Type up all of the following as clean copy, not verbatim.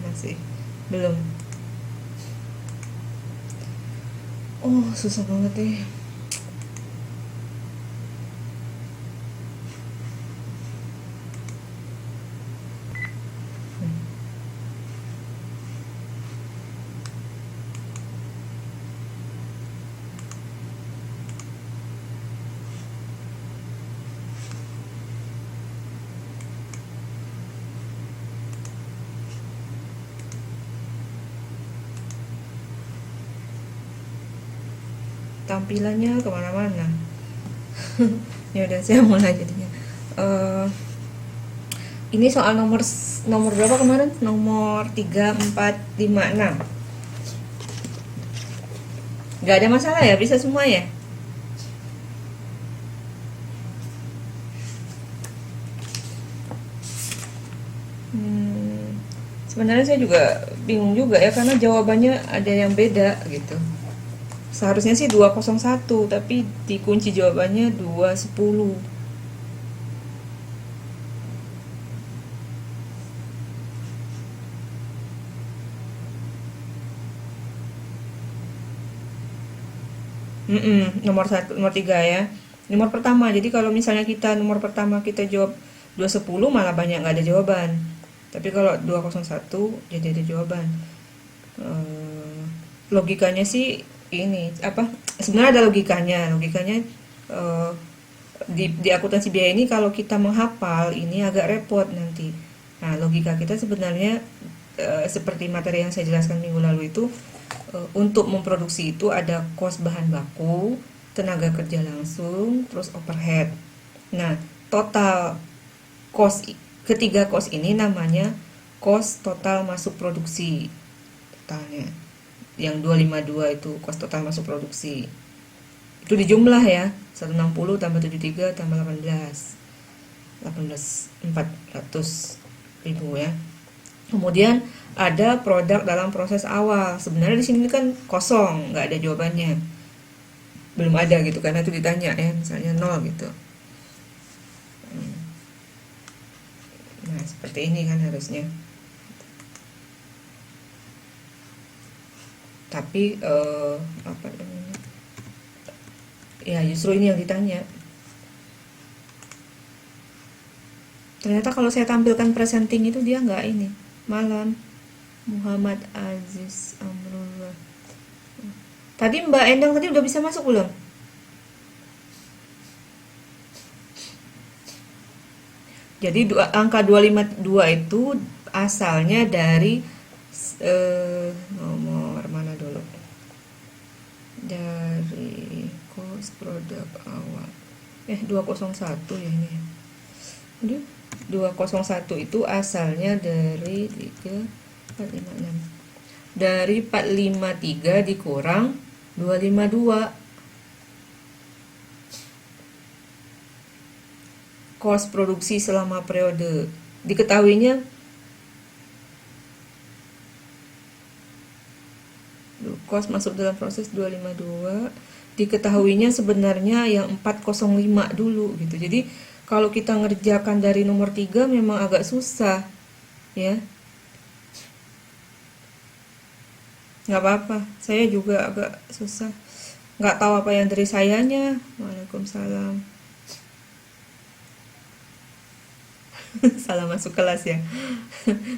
Masih belum. Oh, susah banget nih. Tampilannya kemana-mana. Ya udah, saya mulai jadinya. Eh, ini soal nomor nomor berapa kemarin? Nomor 3, 4, 5, 6. Nggak ada masalah ya, bisa semua ya? Hmm, sebenarnya saya juga bingung juga ya, karena jawabannya ada yang beda gitu. Seharusnya sih 201, tapi dikunci jawabannya 210. Nomor satu, nomor tiga ya. Nomor pertama, jadi kalau misalnya kita nomor pertama kita jawab 210, malah banyak nggak ada jawaban. Tapi kalau 201 jadi ada jawaban. Eh, logikanya sih ini apa? Sebenarnya ada logikanya. Logikanya eh, di akuntansi biaya ini kalau kita menghafal ini agak repot nanti. Nah, logika kita sebenarnya seperti materi yang saya jelaskan minggu lalu itu, untuk memproduksi itu ada cost bahan baku, tenaga kerja langsung, terus overhead. Nah, total cost, ketiga cost ini namanya cost total masuk produksi totalnya. Yang 252 itu cost total masuk produksi. Itu dijumlah ya, 160 tambah 73 tambah 18. 400.000 ya. Kemudian ada produk dalam proses awal. Sebenarnya di sini kan kosong, nggak ada jawabannya. Belum ada gitu, karena itu ditanya ya, misalnya 0 gitu. Nah, seperti ini kan harusnya. Tapi apa namanya? Ya, justru ini yang ditanya. Ternyata kalau saya tampilkan presenting itu dia nggak ini. Malam. Muhammad Aziz Amrullah. Tadi Mbak Endang tadi udah bisa masuk belum? Jadi angka 252 itu asalnya dari nomor mana dulu? Dari cost produk awal. 201 ya ini. Aduh, 201 itu asalnya dari 3, 4, 5, 6. Dari 453 dikurang 252. Cost produksi selama periode. Diketahuinya cost masuk dalam proses 252, diketahuinya sebenarnya yang 405 dulu gitu. Jadi kalau kita ngerjakan dari nomor 3 memang agak susah ya. Nggak apa-apa, saya juga agak susah, nggak tahu apa yang dari sayanya. Waalaikumsalam. Salah masuk kelas ya.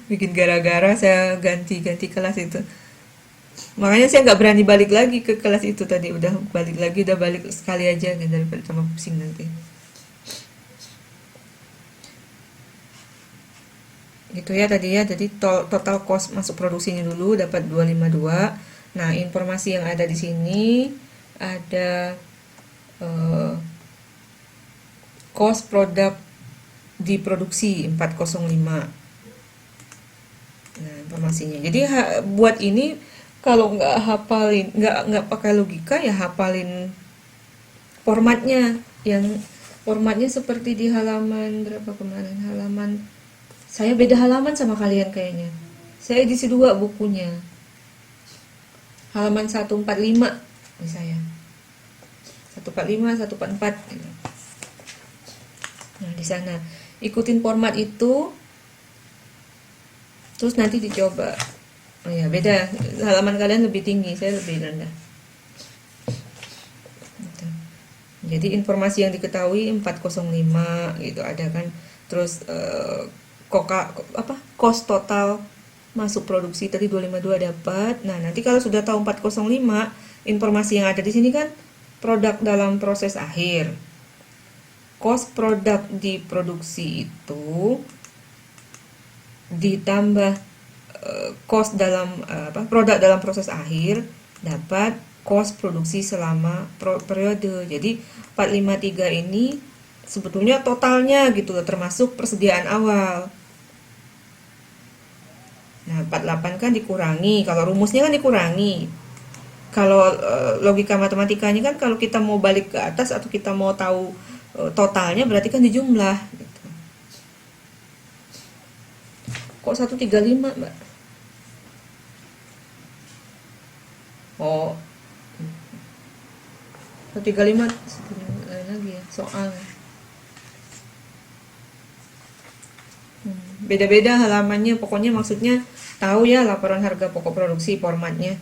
Bikin gara-gara saya ganti-ganti kelas itu. Makanya saya nggak berani balik lagi ke kelas itu tadi. Udah balik lagi, udah balik sekali aja gitu, daripada tambah pusing nanti. Gitu ya tadi ya. Jadi total cost masuk produksinya dulu dapat 252. Nah, informasi yang ada di sini ada eh, cost produk diproduksi 405. Nah, informasinya. Jadi buat ini kalau nggak hafalin, nggak pakai logika ya, hafalin formatnya. Yang formatnya seperti di halaman berapa kemarin? Halaman, saya beda halaman sama kalian kayaknya. Saya edisi 2 bukunya. Halaman 145 di saya. 145, 144 gitu. Nah, di sana ikutin format itu. Terus nanti dicoba. Oh ya, beda. Halaman kalian lebih tinggi, saya lebih rendah. Gitu. Jadi informasi yang diketahui 405 gitu ada kan. Terus cost total masuk produksi tadi 252 dapat. Nah, nanti kalau sudah tahu 405, informasi yang ada di sini kan produk dalam proses akhir. Cost produk di produksi itu ditambah cost dalam produk dalam proses akhir dapat cost produksi selama periode. Jadi 453 ini sebetulnya totalnya gitu loh, termasuk persediaan awal. Nah, 48 kan dikurangi, kalau rumusnya kan dikurangi. Kalau logika matematikanya kan kalau kita mau balik ke atas atau kita mau tahu totalnya berarti kan dijumlah gitu. Kok 135, Mbak? Oh, 135 lagi ya, soal. Beda-beda halamannya, pokoknya maksudnya tahu ya laporan harga pokok produksi formatnya.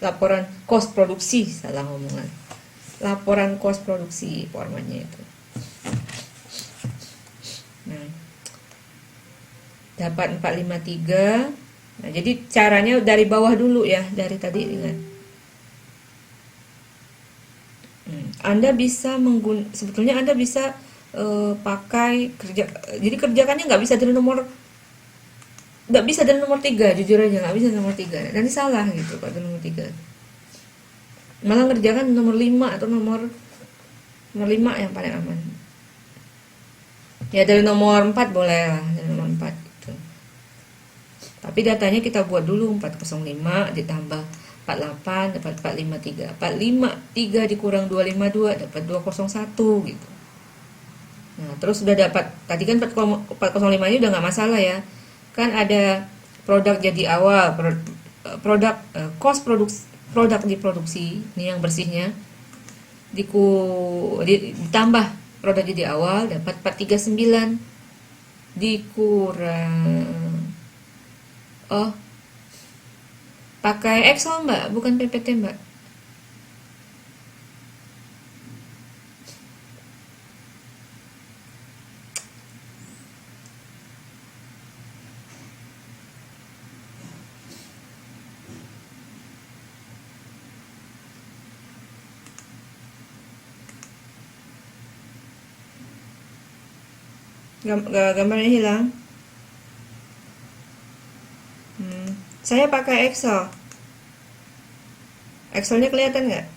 Laporan cost produksi, salah ngomongan. Laporan cost produksi formatnya itu. Nah, dapat 453. Nah, jadi caranya dari bawah dulu ya, dari tadi ingat. Anda bisa sebetulnya Anda bisa pakai jadi kerjakannya nggak bisa dari nomor 3, jujur aja nggak bisa dari nomor 3, nanti salah gitu pada nomor 3, malah ngerjakan nomor 5 atau nomor 5 yang paling aman ya. Dari nomor 4 boleh lah, dari nomor 4 gitu. Tapi datanya kita buat dulu 405 ditambah 48 dapat 453. 453 dikurang 252 dapat 201 gitu. Nah, terus sudah dapat tadi kan 405 ini udah nggak masalah ya. Kan ada produk jadi awal, produk cost produk diproduksi, ini yang bersihnya ditambah produk jadi awal dapat 439 dikurang pakai Excel Mbak, bukan PPT Mbak. Gambarnya hilang. Saya pakai Excel. Excelnya kelihatan nggak?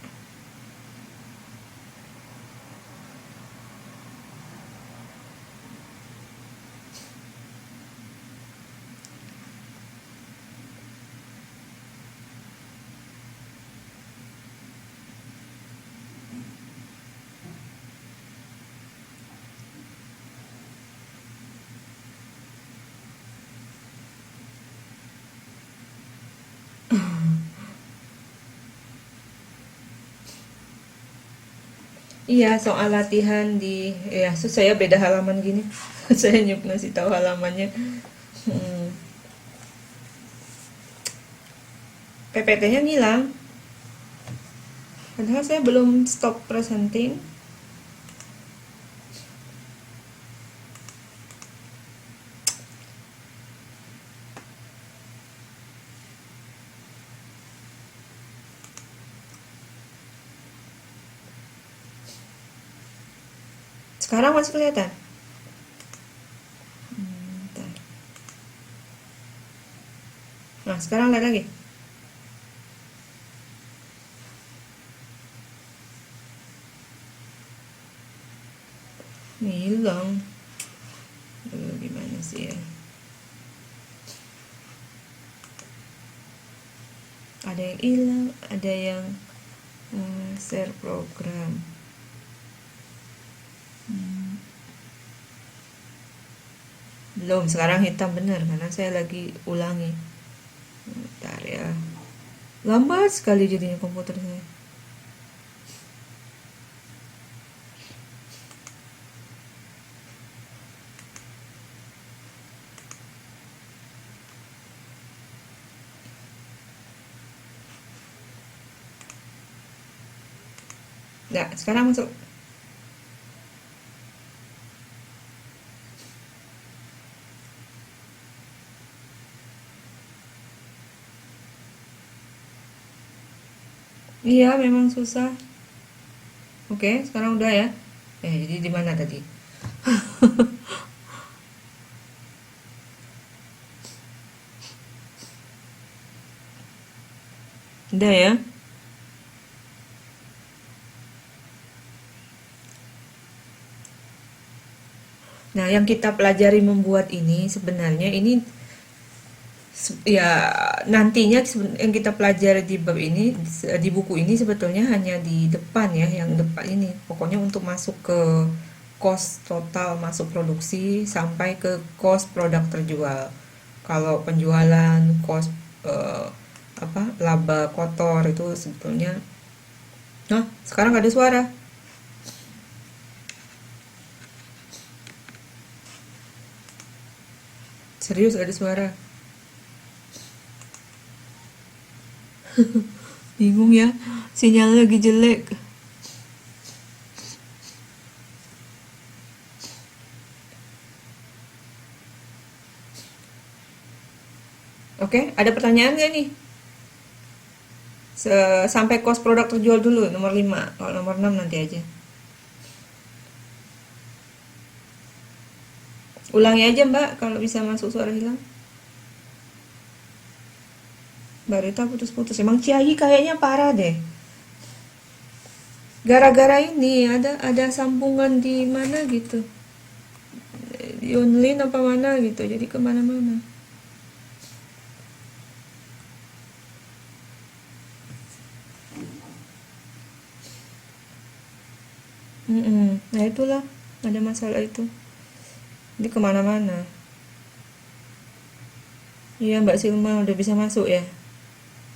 Iya, soal latihan ya saya beda halaman gini. Saya ngasih tahu halamannya. PPT-nya ngilang. Padahal saya belum stop presenting. Sekarang masih kelihatan? Bentar. Nah, sekarang lihat lagi. Hilang. Gimana sih ya? Ada yang hilang, ada yang share program. Belum, sekarang hitam benar karena saya lagi ulangi. Bentar ya. Lambat sekali jadinya komputer saya. Nah, sekarang masuk. Iya, memang susah. Oke, sekarang udah ya. Jadi di mana tadi? Udah ya. Nah, yang kita pelajari membuat ini sebenarnya ini ya nantinya yang kita pelajari di bab ini di buku ini sebetulnya hanya di depan ya, yang depan ini. Pokoknya untuk masuk ke cost total masuk produksi sampai ke cost produk terjual. Kalau penjualan, cost laba kotor itu sebetulnya. Nah, sekarang ada suara. Serius ada suara. Bingung ya, sinyalnya lagi jelek. Oke, ada pertanyaan nggak nih? Sampai cost produk terjual dulu, nomor 5. Kalau nomor 6 nanti aja. Ulangi aja mbak, kalau bisa masuk suara hilang. Mbak Rita putus-putus. Emang Ciayi kayaknya parah deh. Gara-gara ini ada sambungan di mana gitu. Di online apa mana gitu, jadi kemana-mana. Nah itulah, ada masalah itu. Jadi kemana-mana. Iya Mbak Silma udah bisa masuk ya.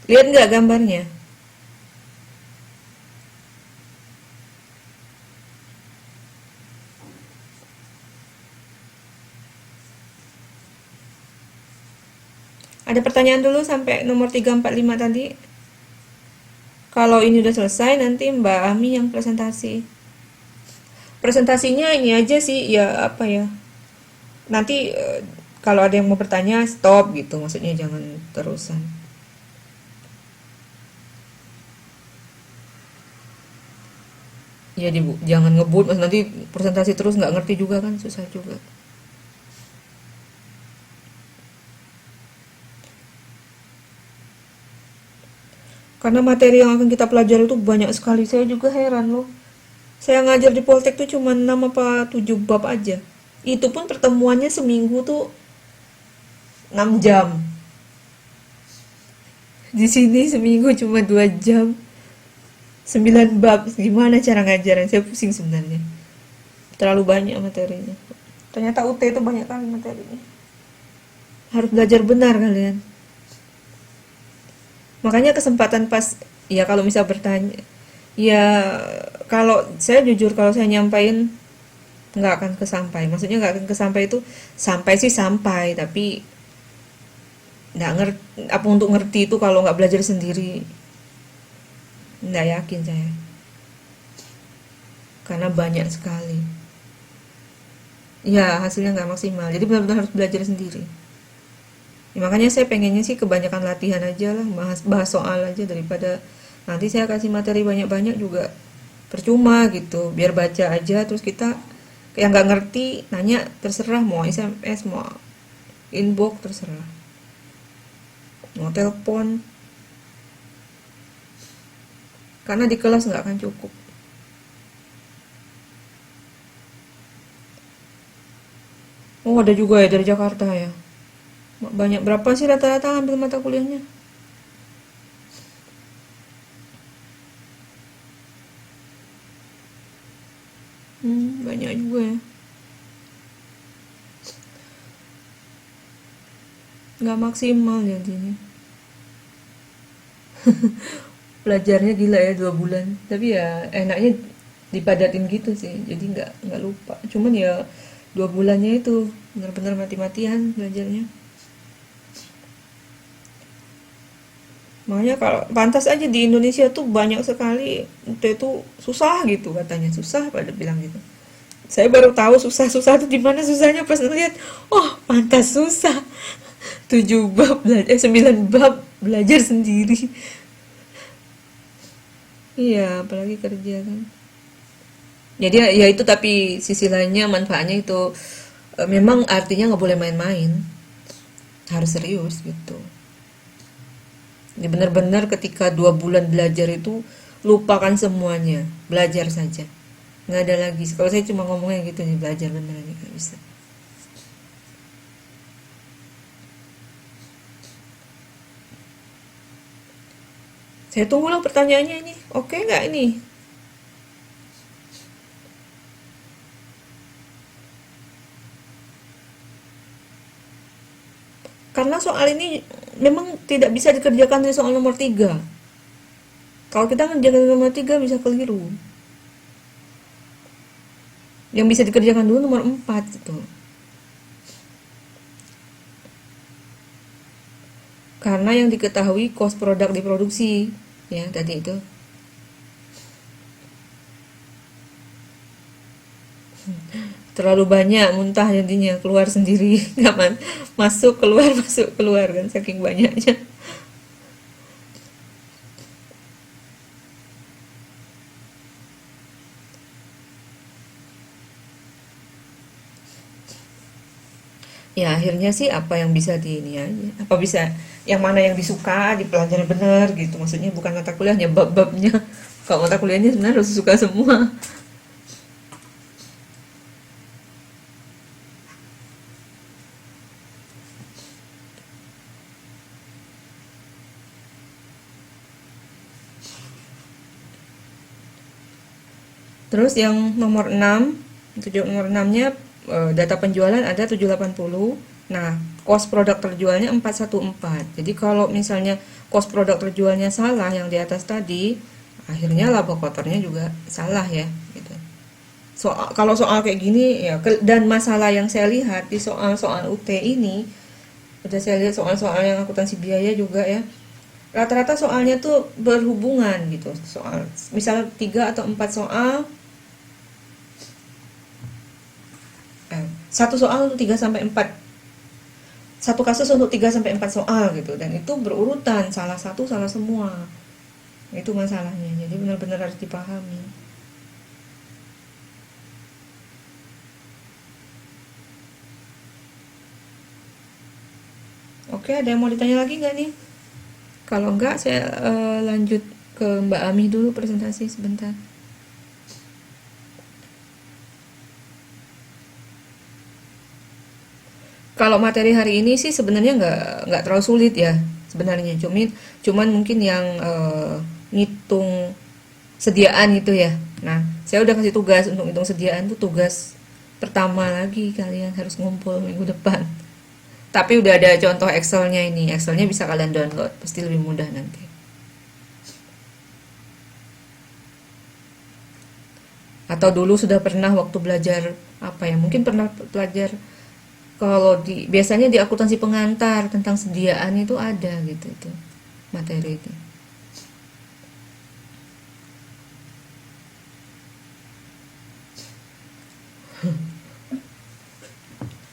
Lihat nggak gambarnya? Ada pertanyaan dulu sampai nomor 345 tadi. Kalau ini udah selesai nanti Mbak Ami yang presentasi. Presentasinya ini aja sih ya, apa ya. Nanti kalau ada yang mau bertanya stop gitu, maksudnya jangan terusan. Ya jangan ngebut, nanti presentasi terus nggak ngerti juga kan, susah juga. Karena materi yang akan kita pelajari itu banyak sekali, saya juga heran loh. Saya ngajar di Poltek tuh cuma 6 apa 7 bab aja. Itu pun pertemuannya seminggu tuh 6 jam. Di sini seminggu cuma 2 jam. 9 bab. Gimana cara ngajarin? Saya pusing sebenarnya. Terlalu banyak materinya. Ternyata UT itu banyak kali materinya. Harus belajar benar kalian. Makanya kesempatan pas, ya kalau misal bertanya, ya kalau saya jujur kalau saya nyampain nggak akan kesampai. Maksudnya nggak akan kesampai itu, sampai sih sampai, tapi nggak ngerti apa untuk ngerti itu kalau nggak belajar sendiri, nggak yakin saya, karena banyak sekali. Ya hasilnya nggak maksimal, jadi benar-benar harus belajar sendiri. Ya, makanya saya pengennya sih kebanyakan latihan aja lah, bahas soal aja, daripada nanti saya kasih materi banyak-banyak juga percuma gitu. Biar baca aja terus kita yang nggak ngerti nanya terserah, mau SMS mau inbox terserah, mau telepon, karena di kelas nggak akan cukup. Oh ada juga ya dari Jakarta ya. Banyak, berapa sih rata-rata ngambil mata kuliahnya? Banyak juga ya. Nggak maksimal jadinya. Belajarnya gila ya 2 bulan. Tapi ya enaknya dipadatin gitu sih. Jadi nggak lupa. Cuman ya 2 bulannya itu benar-benar mati-matian belajarnya. Makanya kalau pantas aja di Indonesia tuh banyak sekali itu susah gitu katanya, susah pada bilang gitu. Saya baru tahu susah-susah tuh di mana susahnya pas ngeliat, oh pantas susah. 7 bab belajar, 9 bab belajar sendiri. Iya, apalagi kerja kan. Jadi ya itu, tapi sisi lainnya manfaatnya itu memang artinya nggak boleh main-main, harus serius gitu. Jadi benar-benar ketika 2 bulan belajar itu lupakan semuanya, belajar saja, nggak ada lagi. Kalau saya cuma ngomongnya gitu nih, belajar beneran nggak bisa. Saya tunggulah pertanyaannya ini, oke nggak ini? Karena soal ini memang tidak bisa dikerjakan di soal nomor 3. Kalau kita ngerjakan nomor 3 bisa keliru. Yang bisa dikerjakan dulu nomor 4 gitu. Karena yang diketahui cost produk diproduksi, ya tadi itu. Terlalu banyak, muntah jadinya, keluar sendiri. Nggak masuk keluar kan, saking banyaknya. Ya akhirnya sih apa yang bisa di ini aja, apa bisa yang mana yang disuka dipelajari bener gitu, maksudnya bukan mata kuliahnya, bab-babnya. Kalau mata kuliahnya sebenarnya harus suka semua. Terus yang nomor 6, nomor 6-nya data penjualan ada 780. Nah, cost produk terjualnya 414. Jadi kalau misalnya cost produk terjualnya salah yang di atas tadi, akhirnya laba kotornya juga salah ya gitu. Kalau soal kayak gini ya, dan masalah yang saya lihat di soal-soal UT ini, udah saya lihat soal-soal yang akuntansi biaya juga ya, rata-rata soalnya tuh berhubungan gitu. Soal misal 3 atau 4 soal, satu soal untuk 3 sampai 4, satu kasus untuk 3 sampai 4 soal gitu, dan itu berurutan, salah satu salah semua. Itu masalahnya. Jadi benar-benar harus dipahami. Oke, ada yang mau ditanya lagi nggak nih? Kalau enggak, saya lanjut ke Mbak Ami dulu presentasi sebentar. Kalau materi hari ini sih sebenarnya nggak terlalu sulit ya sebenarnya. Cuman mungkin yang ngitung sediaan itu ya. Nah, saya udah kasih tugas untuk ngitung sediaan, tuh tugas pertama lagi, kalian harus ngumpul minggu depan. Tapi udah ada contoh Excelnya ini. Excelnya bisa kalian download, pasti lebih mudah nanti. Atau dulu sudah pernah waktu belajar apa ya? Mungkin pernah belajar. Kalau biasanya di akuntansi pengantar tentang sediaan itu ada gitu itu materi itu.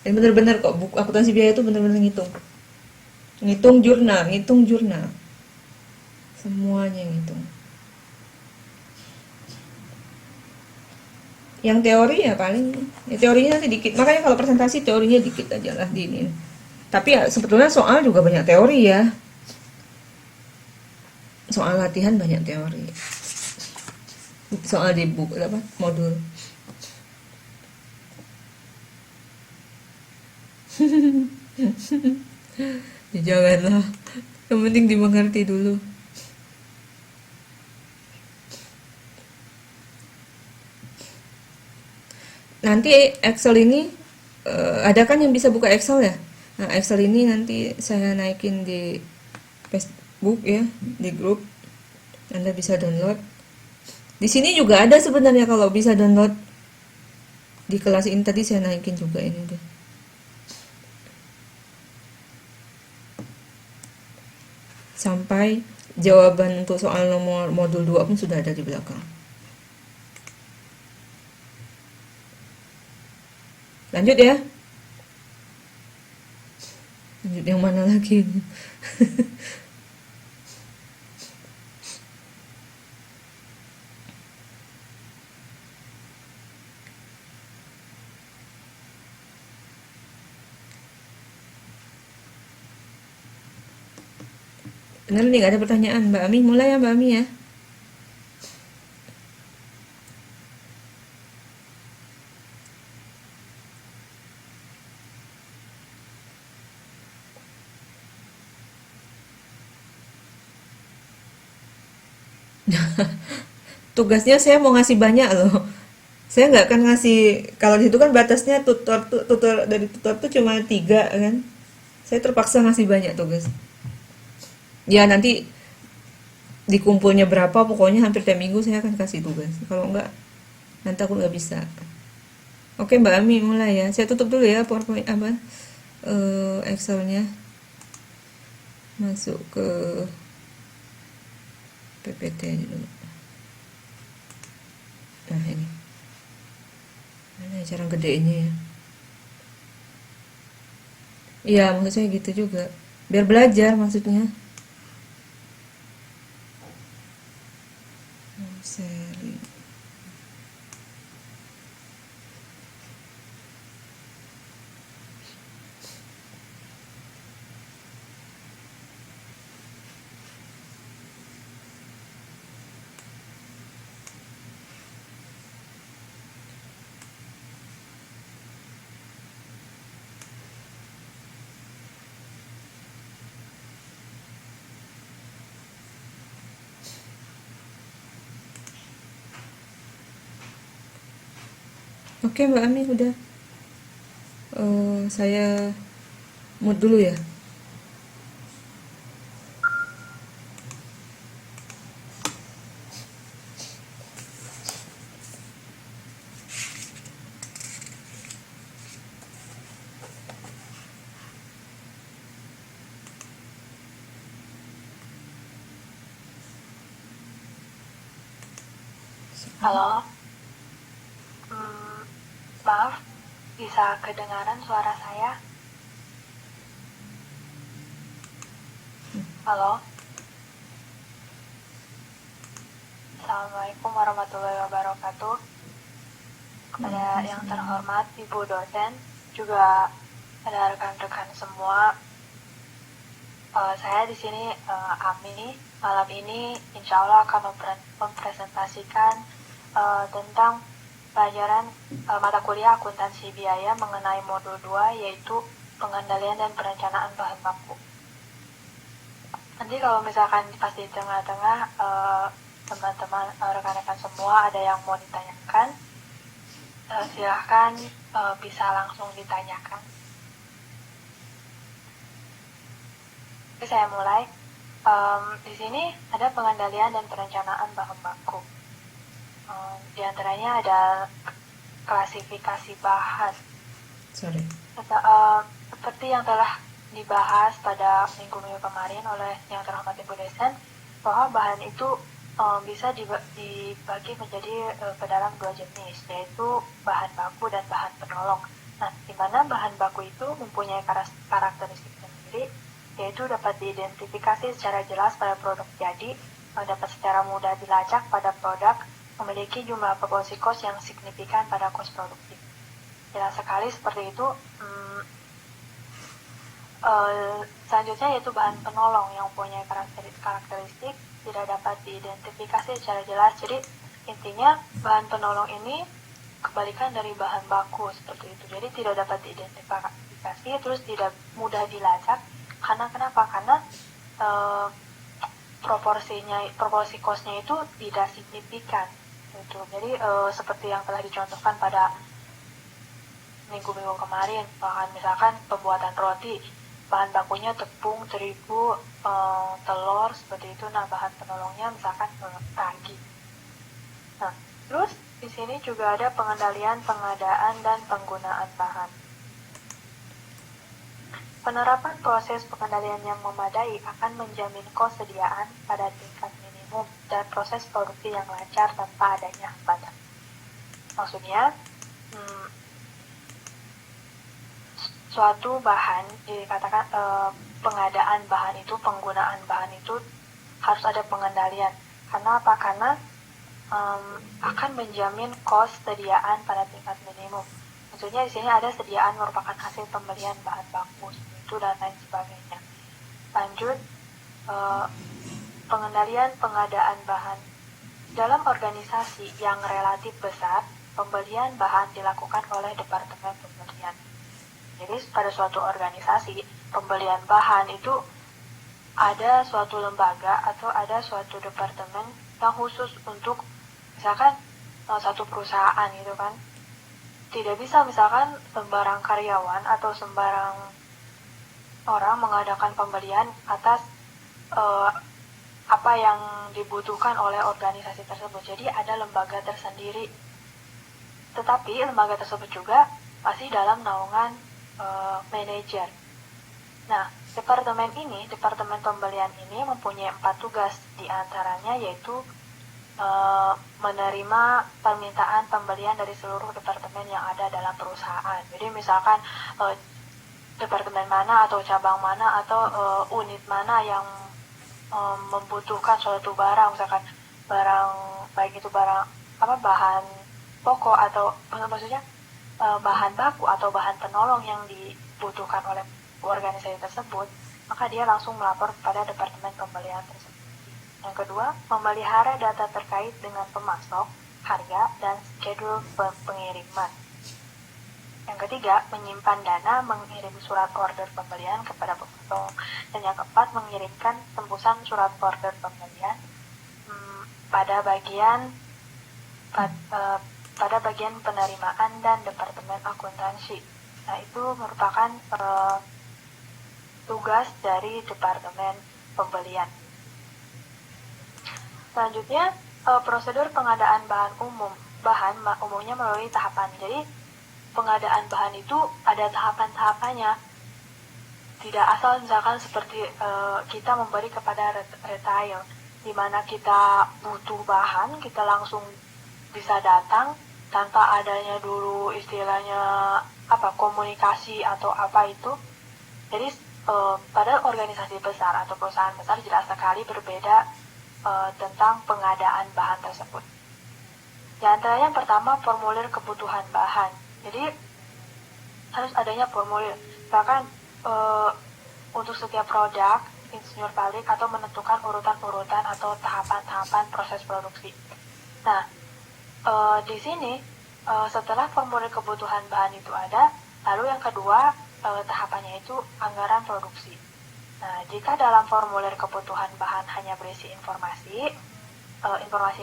Dan bener-bener kok buku akuntansi biaya itu bener-bener ngitung jurnal, semuanya ngitung. Yang teori ya paling, ya teorinya nanti dikit, makanya kalau presentasi teorinya dikit aja lah di ini. Tapi ya sebetulnya soal juga banyak teori ya, soal latihan banyak teori, soal di buku apa modul. Ya, janganlah, yang penting dimengerti dulu. Nanti Excel ini ada kan yang bisa buka Excel ya. Nah, Excel ini nanti saya naikin di Facebook ya, di grup. Anda bisa download. Di sini juga ada sebenarnya kalau bisa download. Di kelas ini tadi saya naikin juga ini deh. Sampai Jawaban untuk soal nomor modul 2 pun sudah ada di belakang. Lanjut ya. Lanjut yang mana lagi? Bener nih, gak ada pertanyaan. Mbak Ami, mulai ya Mbak Ami ya. Tugasnya saya mau ngasih banyak loh. Saya nggak akan ngasih, kalau di situ kan batasnya tutor dari tutor tuh cuma 3 kan. Saya terpaksa ngasih banyak tugas. Ya nanti dikumpulnya berapa, pokoknya hampir tiap minggu saya akan kasih tugas. Kalau enggak, nanti aku nggak bisa. Oke Mbak Ami mulai ya. Saya tutup dulu ya PowerPoint apa Excelnya. Masuk ke PPT dulu. Nah ini. Mana ya cara gedenya ya? Iya maksud saya gitu juga. Biar belajar maksudnya. Sharing. Oke Mbak Ami udah. Saya mood dulu ya. Halo, maaf, bisa kedengaran suara saya? Halo, Assalamualaikum warahmatullahi wabarakatuh. Kepada yang terhormat Ibu dosen, juga ada rekan-rekan semua. Saya di sini Ami. Malam ini insya Allah akan mempresentasikan tentang pelajaran mata kuliah akuntansi biaya mengenai modul 2, yaitu pengendalian dan perencanaan bahan baku. Nanti kalau misalkan pas di tengah-tengah teman-teman rekan-rekan semua ada yang mau ditanyakan, silahkan bisa langsung ditanyakan. Oke, saya mulai. Di sini ada pengendalian dan perencanaan bahan baku. Di antaranya ada klasifikasi bahan. Seperti yang telah dibahas pada minggu-minggu kemarin oleh yang terhormat Ibu dosen, bahwa bahan itu bisa dibagi menjadi ke dalam 2 jenis, yaitu bahan baku dan bahan penolong. Nah, di mana bahan baku itu mempunyai karakteristik sendiri, yaitu dapat diidentifikasi secara jelas pada produk jadi, dapat secara mudah dilacak pada produk, memiliki jumlah proporsi cost yang signifikan pada cost produktif. Jelas sekali seperti itu. Selanjutnya yaitu bahan penolong yang mempunyai karakteristik tidak dapat diidentifikasi secara jelas. Jadi intinya bahan penolong ini kebalikan dari bahan baku seperti itu. Jadi tidak dapat diidentifikasi, terus tidak mudah dilacak. Karena kenapa? Karena proporsi costnya itu tidak signifikan. Gitu. Jadi seperti yang telah dicontohkan pada minggu-minggu kemarin, bahkan misalkan pembuatan roti, bahan bakunya tepung, terigu, telur, seperti itu. Nah, bahan penolongnya misalkan ragi. Nah, terus di sini juga ada pengendalian, pengadaan, dan penggunaan bahan. Penerapan proses pengendalian yang memadai akan menjamin kesediaan pada tingkat minimum dan proses produksi yang lancar tanpa adanya hambatan. Maksudnya, suatu bahan dikatakan pengadaan bahan itu, penggunaan bahan itu harus ada pengendalian. Karena apa? Karena akan menjamin kesediaan pada tingkat minimum. Maksudnya di sini ada sediaan merupakan hasil pembelian bahan baku itu dan lain sebagainya. Lanjut, pengendalian pengadaan bahan. Dalam organisasi yang relatif besar, pembelian bahan dilakukan oleh Departemen Pembelian. Jadi pada suatu organisasi, pembelian bahan itu ada suatu lembaga atau ada suatu departemen yang khusus untuk misalkan satu perusahaan gitu kan. Tidak bisa misalkan sembarang karyawan atau sembarang orang mengadakan pembelian atas apa yang dibutuhkan oleh organisasi tersebut. Jadi ada lembaga tersendiri. Tetapi lembaga tersebut juga masih dalam naungan manajer. Nah, departemen pembelian ini mempunyai 4 tugas, diantaranya yaitu menerima permintaan pembelian dari seluruh departemen yang ada dalam perusahaan. Jadi misalkan departemen mana atau cabang mana atau unit mana yang membutuhkan suatu barang, misalkan barang baik itu barang bahan pokok atau maksudnya bahan baku atau bahan penolong yang dibutuhkan oleh organisasi tersebut, maka dia langsung melapor kepada departemen pembelian tersebut. Yang kedua, memelihara data terkait dengan pemasok, harga, dan schedule pengiriman. Yang ketiga, menyimpan dana mengirim surat order pembelian kepada pemasok. Dan yang keempat, mengirimkan tembusan surat order pembelian pada bagian penerimaan dan departemen akuntansi. Nah, itu merupakan tugas dari departemen pembelian. Selanjutnya, prosedur pengadaan bahan umumnya melalui tahapan. Jadi, pengadaan bahan itu ada tahapan-tahapannya. Tidak asal misalkan seperti kita memberi kepada retail, di mana kita butuh bahan, kita langsung bisa datang tanpa adanya dulu istilahnya komunikasi atau apa itu. Jadi pada organisasi besar atau perusahaan besar jelas sekali berbeda tentang pengadaan bahan tersebut. Di antaranya yang pertama, formulir kebutuhan bahan. Jadi harus adanya formulir. Bahkan untuk setiap produk, insinyur pabrik atau menentukan urutan-urutan atau tahapan-tahapan proses produksi. Nah, di sini setelah formulir kebutuhan bahan itu ada, lalu yang kedua tahapannya itu anggaran produksi. Nah, jika dalam formulir kebutuhan bahan hanya berisi informasi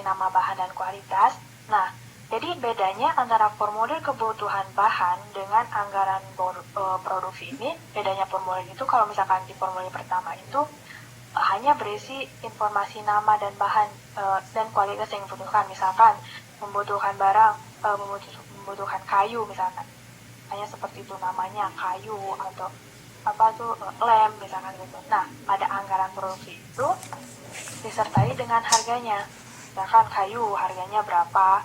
nama bahan dan kualitas, nah, jadi bedanya antara formulir kebutuhan bahan dengan anggaran produksi ini, bedanya formulir itu kalau misalkan di formulir pertama itu hanya berisi informasi nama dan bahan dan kualitas yang dibutuhkan. Misalkan membutuhkan barang, membutuhkan kayu misalkan, hanya seperti itu namanya, kayu atau lem misalkan gitu. Nah, pada anggaran produksi itu disertai dengan harganya. Misalkan kayu harganya berapa,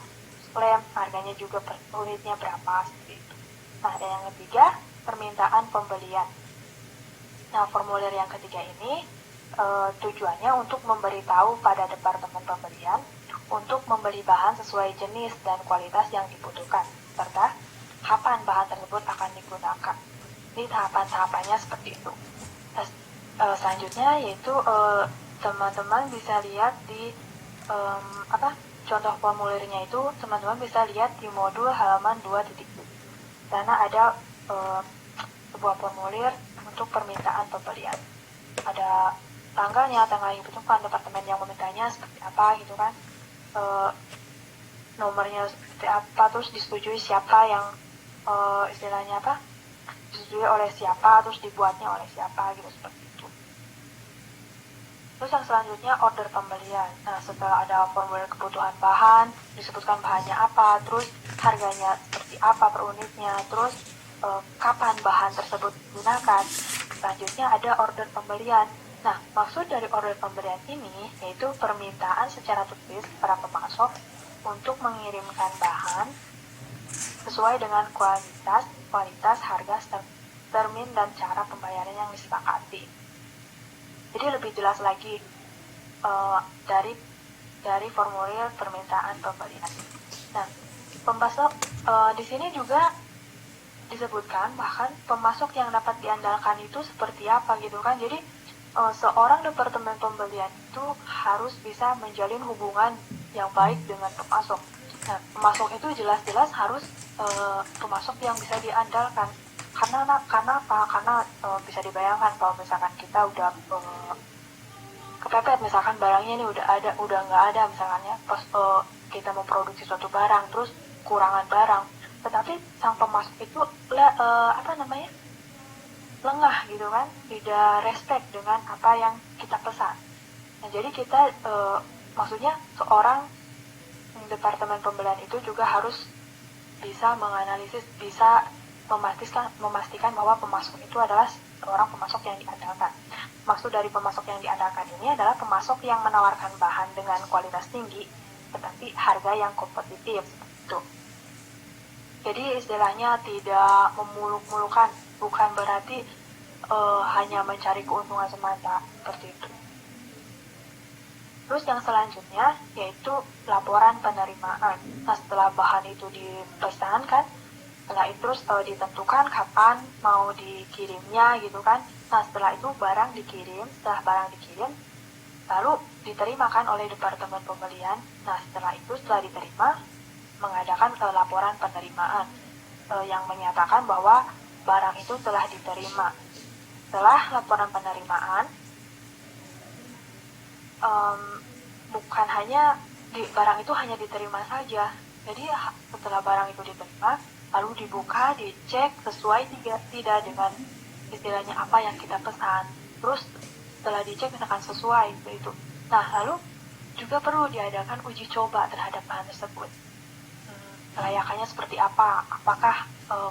lem harganya juga per unitnya berapa, seperti itu. Nah, dan yang ketiga, permintaan pembelian. Nah, formulir yang ketiga ini tujuannya untuk memberitahu pada departemen pembelian untuk membeli bahan sesuai jenis dan kualitas yang dibutuhkan, serta kapan bahan tersebut akan digunakan. Ini tahapan-tahapannya seperti itu. Selanjutnya yaitu teman-teman bisa lihat di contoh formulirnya itu teman-teman bisa lihat di modul halaman 2.7. Karena ada sebuah formulir untuk permintaan pembelian. Ada tanggalnya, tanggal yang dibutuhkan, departemen yang memintanya seperti apa gitu kan. Nomornya seperti apa, terus disetujui siapa yang istilahnya disetujui oleh siapa, terus dibuatnya oleh siapa gitu, seperti itu. Terus yang selanjutnya order pembelian. Nah, setelah ada formulir kebutuhan bahan, disebutkan bahannya apa, terus harganya seperti apa per unitnya, terus kapan bahan tersebut digunakan. Selanjutnya ada order pembelian. Nah, maksud dari order pembelian ini yaitu permintaan secara tertulis kepada pemasok untuk mengirimkan bahan sesuai dengan kualitas, harga, termin, dan cara pembayaran yang disepakati. Jadi lebih jelas lagi dari formulir permintaan pembelian. Nah, pemasok di sini juga disebutkan bahkan pemasok yang dapat diandalkan itu seperti apa gitu kan. Jadi seorang departemen pembelian itu harus bisa menjalin hubungan yang baik dengan pemasok. Nah, pemasok itu jelas-jelas harus pemasok yang bisa diandalkan. Karena apa? Karena bisa dibayangkan kalau misalkan kita udah kepepet, misalkan barangnya ini udah nggak ada misalkannya, pas kita mau produksi suatu barang terus kurangan barang, tetapi sang pemasok itu lengah gitu kan, tidak respect dengan apa yang kita pesan. Nah, jadi kita maksudnya seorang departemen pembelian itu juga harus bisa menganalisis, bisa memastikan bahwa pemasok itu adalah seorang pemasok yang diandalkan. Maksud dari pemasok yang diandalkan ini adalah pemasok yang menawarkan bahan dengan kualitas tinggi tetapi harga yang kompetitif gitu. Jadi istilahnya tidak memuluk-mulukan, bukan berarti hanya mencari keuntungan semata seperti itu. Terus yang selanjutnya yaitu laporan penerimaan. Nah, setelah bahan itu dipesankan, setelah itu terus ditentukan kapan mau dikirimnya gitu kan. Nah, setelah itu barang dikirim, setelah barang dikirim lalu diterima kan oleh departemen pembelian. Nah, setelah diterima mengadakan laporan penerimaan yang menyatakan bahwa barang itu telah diterima. Setelah laporan penerimaan, bukan hanya barang itu hanya diterima saja. Jadi setelah barang itu diterima, lalu dibuka, dicek sesuai tidak dengan istilahnya apa yang kita pesan. Terus setelah dicek misalkan sesuai itu. Nah, lalu juga perlu diadakan uji coba terhadap bahan tersebut. Kelayakannya seperti apa? Apakah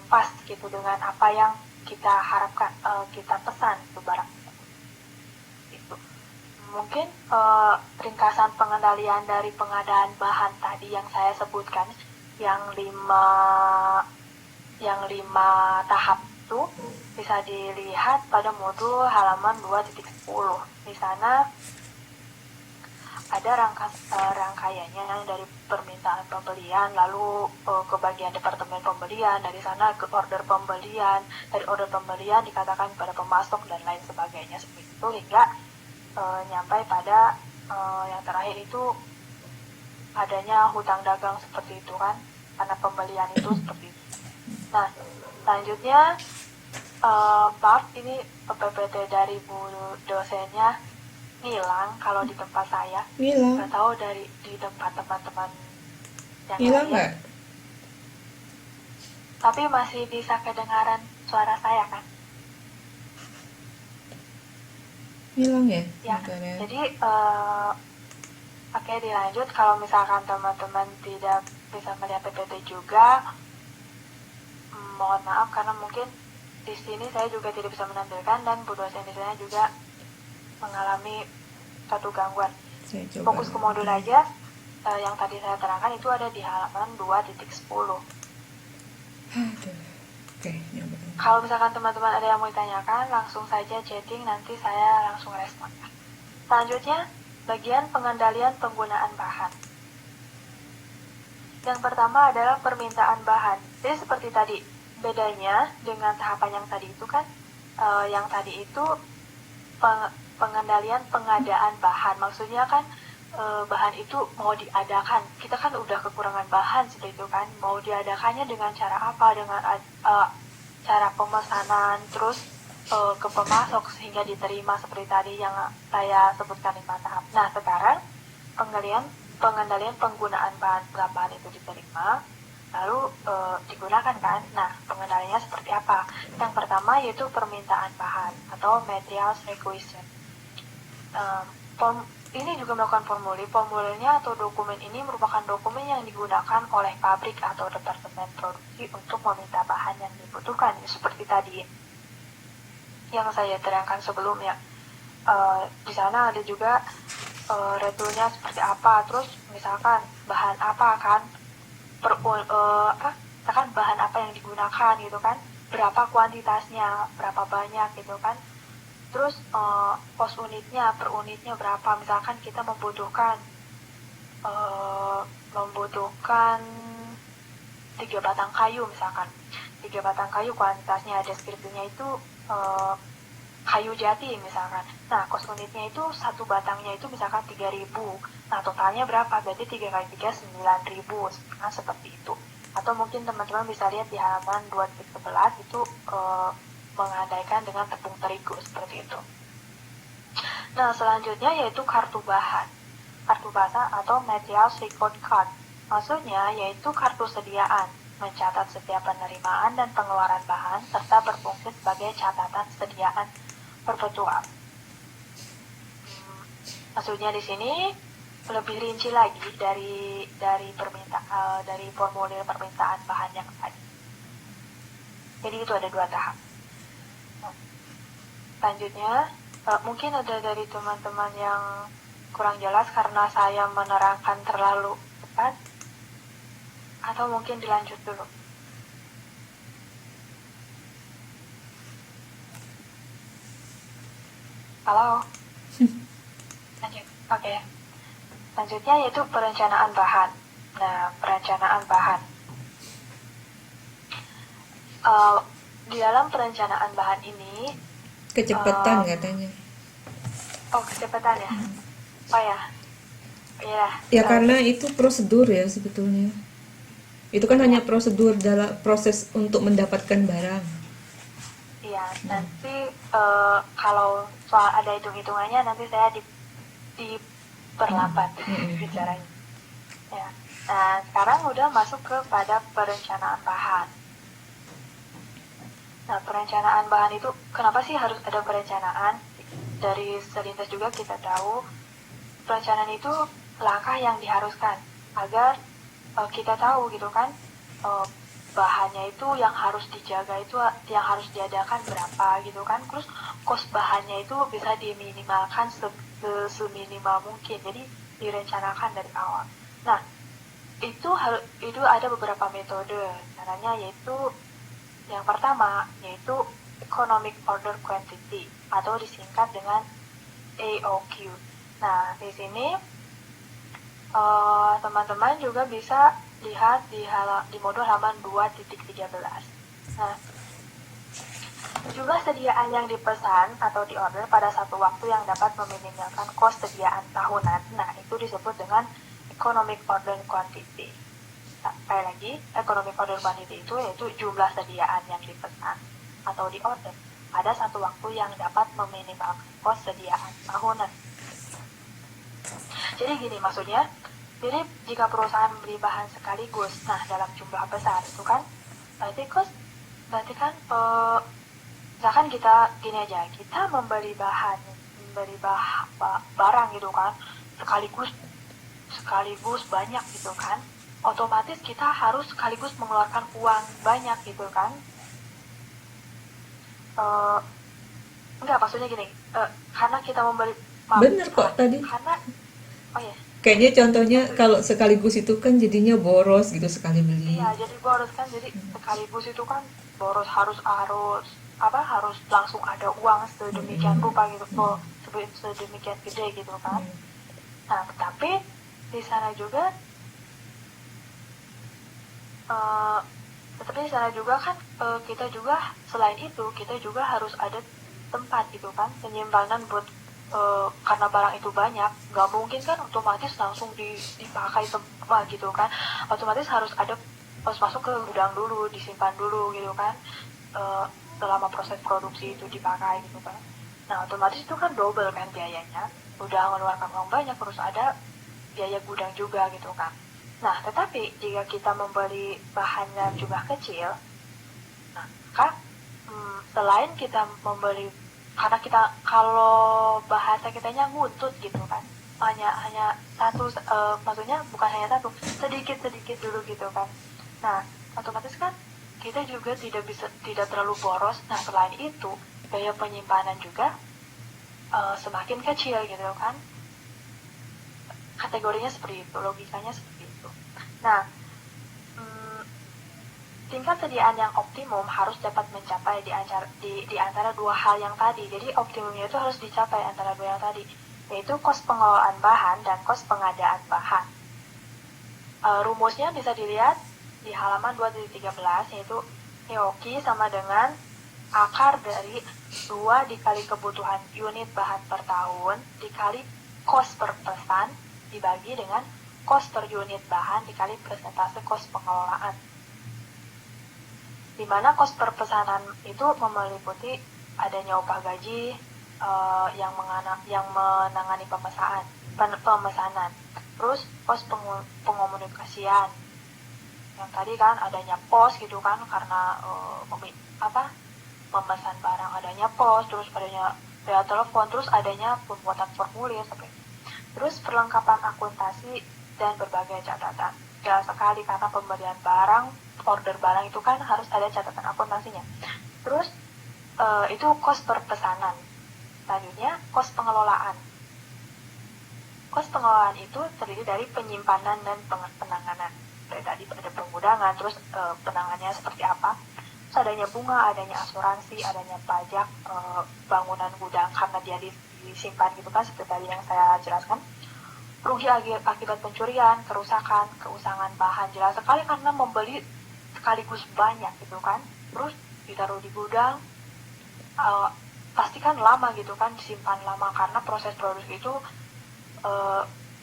pas gitu dengan apa yang kita harapkan, kita pesan itu barang itu. Mungkin ringkasan pengendalian dari pengadaan bahan tadi yang saya sebutkan, yang 5 tahap itu bisa dilihat pada modul halaman 2.10. Di sana ada rangkaiannya dari permintaan pembelian, lalu ke bagian departemen pembelian, dari sana ke order pembelian, dari order pembelian dikatakan pada pemasok dan lain sebagainya seperti itu, hingga nyampai pada yang terakhir itu adanya hutang dagang seperti itu kan, karena pembelian itu seperti itu. Nah, selanjutnya maaf ini PPT dari Bu dosennya hilang kalau di tempat saya. Hilang. Nggak tahu di tempat teman-teman yang Hilang lain. nggak? Tapi masih bisa kedengaran suara saya kan? Hilang ya? Ya. Bentar. Jadi oke, dilanjut. Kalau misalkan teman-teman tidak bisa melihat PPT juga, mohon maaf karena mungkin di sini saya juga tidak bisa menampilkan dan Bu dosen di sana juga mengalami satu gangguan. Fokus ke modul aja. Yang tadi saya terangkan itu ada di halaman 2.10. Oke, nyoba. Kalau misalkan teman-teman ada yang mau ditanyakan, langsung saja chatting, nanti saya langsung respon. Selanjutnya, bagian pengendalian penggunaan bahan. Yang pertama adalah permintaan bahan. Jadi seperti tadi, bedanya dengan tahapan yang tadi itu kan, yang tadi itu pengendalian pengadaan bahan. Maksudnya kan bahan itu mau diadakan. Kita kan udah kekurangan bahan seperti itu kan. Mau diadakannya dengan cara apa? Dengan cara pemesanan, terus ke pemasok sehingga diterima seperti tadi yang saya sebutkan 5 tahap. Nah, sekarang pengendalian penggunaan bahan itu diterima, lalu digunakan kan. Nah, pengendaliannya seperti apa? Yang pertama yaitu permintaan bahan atau materials requisition. Ini juga melakukan formulirnya atau dokumen ini merupakan dokumen yang digunakan oleh pabrik atau departemen produksi untuk meminta bahan yang dibutuhkan, seperti tadi. yang saya terangkan sebelumnya. Di sana ada juga retulnya seperti apa, terus misalkan bahan apa kan, misalkan bahan apa yang digunakan gitu kan, berapa kuantitasnya, berapa banyak gitu kan, terus cost unitnya per unitnya berapa, misalkan kita membutuhkan 3 batang kayu misalkan, 3 batang kayu kuantitasnya deskripsinya itu kayu jati misalkan. Nah, cost unitnya itu satu batangnya itu misalkan 3.000. Nah, totalnya berapa? Berarti 3 kali 3 9.000. Nah, seperti itu. Atau mungkin teman-teman bisa lihat di halaman 2.11 itu mengandaikan dengan tepung terigu seperti itu. Nah, selanjutnya yaitu kartu bahan. Kartu bahan atau materials record card. Maksudnya yaitu kartu sediaan, mencatat setiap penerimaan dan pengeluaran bahan serta berfungsi sebagai catatan sediaan perpetual. Maksudnya di sini lebih rinci lagi dari formulir permintaan bahan yang tadi. Jadi itu ada 2 tahap. Selanjutnya mungkin ada dari teman-teman yang kurang jelas karena saya menerangkan terlalu cepat, atau mungkin dilanjut dulu. Halo? Lanjut. Oke. Selanjutnya yaitu perencanaan bahan. Nah, perencanaan bahan. Di dalam perencanaan bahan ini Kecepatan katanya. Oh, kecepatan ya? Oh ya. Iya. Ya karena itu prosedur ya sebetulnya. Itu kan hanya prosedur dalam proses untuk mendapatkan barang. Iya, nanti kalau soal ada hitung-hitungannya nanti saya diperlambat bicaranya. Ya. Nah, sekarang udah masuk kepada perencanaan bahan. Nah, perencanaan bahan itu kenapa sih harus ada perencanaan? Dari selintas juga kita tahu perencanaan itu langkah yang diharuskan agar kita tahu gitu kan, bahannya itu yang harus dijaga itu yang harus diadakan berapa gitu kan, terus cost bahannya itu bisa diminimalkan seminimal mungkin, jadi direncanakan dari awal. Nah, itu ada beberapa metode caranya, yaitu yang pertama yaitu economic order quantity atau disingkat dengan AOQ. Nah, di sini teman-teman juga bisa lihat di modul halaman 2.13. Nah, jumlah sediaan yang dipesan atau diorder pada satu waktu yang dapat meminimalkan kos sediaan tahunan. Nah, itu disebut dengan economic order quantity. Nah, sekali lagi, economic order quantity itu yaitu jumlah sediaan yang dipesan atau diorder pada satu waktu yang dapat meminimalkan kos sediaan tahunan. Jadi gini maksudnya, jadi jika perusahaan membeli bahan sekaligus, nah dalam jumlah besar itu kan, berarti kan misalkan kita gini aja, kita membeli barang gitu kan, sekaligus banyak gitu kan, otomatis kita harus sekaligus mengeluarkan uang banyak gitu kan. Enggak, maksudnya gini, karena kita membeli Bener kok tadi. karena oh ya. Kayaknya contohnya kalau sekaligus itu kan jadinya boros gitu sekali beli. Iya, jadi boros kan, jadi sekaligus itu kan boros, harus langsung ada uang sedemikian rupa gitu, sedemikian gede gitu kan. Nah, tapi di sana juga kan kita juga selain itu kita juga harus ada tempat gitu kan, penyimpanan buat karena barang itu banyak, nggak mungkin kan otomatis langsung dipakai semua gitu kan, otomatis harus masuk ke gudang dulu, disimpan dulu gitu kan, selama proses produksi itu dipakai gitu kan. Nah, otomatis itu kan double kan biayanya, udah mengeluarkan uang banyak, terus ada biaya gudang juga gitu kan. Nah, tetapi jika kita membeli bahan dalam jumlah kecil, nah kan selain kita membeli, karena kita kalau bahasa kitanya ngutut gitu kan, hanya satu, maksudnya bukan hanya satu, sedikit dulu gitu kan. Nah, otomatis kan kita juga tidak terlalu boros. Nah, selain itu biaya penyimpanan juga semakin kecil gitu kan. Kategorinya seperti itu, logikanya seperti itu. Nah, tingkat sediaan yang optimum harus dapat mencapai di antara dua hal yang tadi. Jadi optimumnya itu harus dicapai antara dua yang tadi, yaitu kos pengelolaan bahan dan kos pengadaan bahan. Rumusnya bisa dilihat di halaman 2.13, yaitu EOQ sama dengan akar dari 2 dikali kebutuhan unit bahan per tahun dikali kos per pesan dibagi dengan kos per unit bahan dikali persentase kos pengelolaan. Di mana kos per pesanan itu meliputi adanya upah gaji yang menangani pemesanan, terus kos pengomunikasian, yang tadi kan adanya pos gitu kan, karena memesan barang adanya pos, terus adanya biaya telepon, terus adanya pembuatan formulir, terus perlengkapan akuntansi dan berbagai catatan. Jelas sekali karena pembelian barang, order barang itu kan harus ada catatan akuntansinya. Terus itu kos per pesanan. Selanjutnya kos pengelolaan. Kos pengelolaan itu terdiri dari penyimpanan dan penanganan. Dari tadi ada pengudangan, terus penanganannya seperti apa. Terus adanya bunga, adanya asuransi, adanya pajak, bangunan gudang karena dia disimpan gitu kan, seperti tadi yang saya jelaskan. Rugi akibat pencurian, kerusakan, keusangan bahan, jelas sekali karena membeli sekaligus banyak gitu kan, terus ditaruh di gudang, pasti kan lama gitu kan, disimpan lama karena proses produksi itu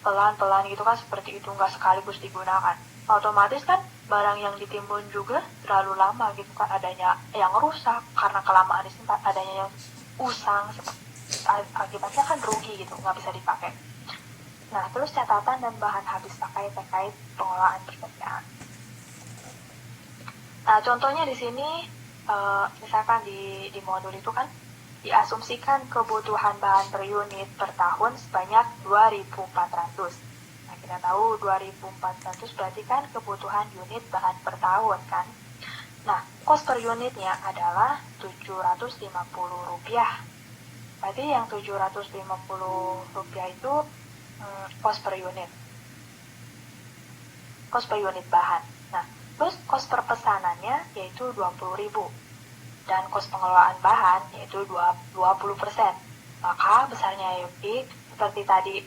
pelan-pelan gitu kan, seperti itu, nggak sekaligus digunakan. Otomatis kan barang yang ditimbun juga terlalu lama gitu kan, adanya yang rusak karena kelamaan disimpan, adanya yang usang, akibatnya kan rugi gitu, nggak bisa dipakai. Nah, terus catatan dan bahan habis pakai terkait pengelolaan persediaan. Nah, contohnya di sini, misalkan di modul itu kan diasumsikan kebutuhan bahan per unit per tahun sebanyak 2.400. Nah, kita tahu 2.400 berarti kan kebutuhan unit bahan per tahun kan. Nah, kos per unitnya adalah Rp750. Berarti yang Rp750 itu kos per unit. Kos per unit bahan. Nah, terus kos per pesanannya yaitu 20.000 dan kos pengelolaan bahan yaitu 20%. Maka besarnya EOQ seperti tadi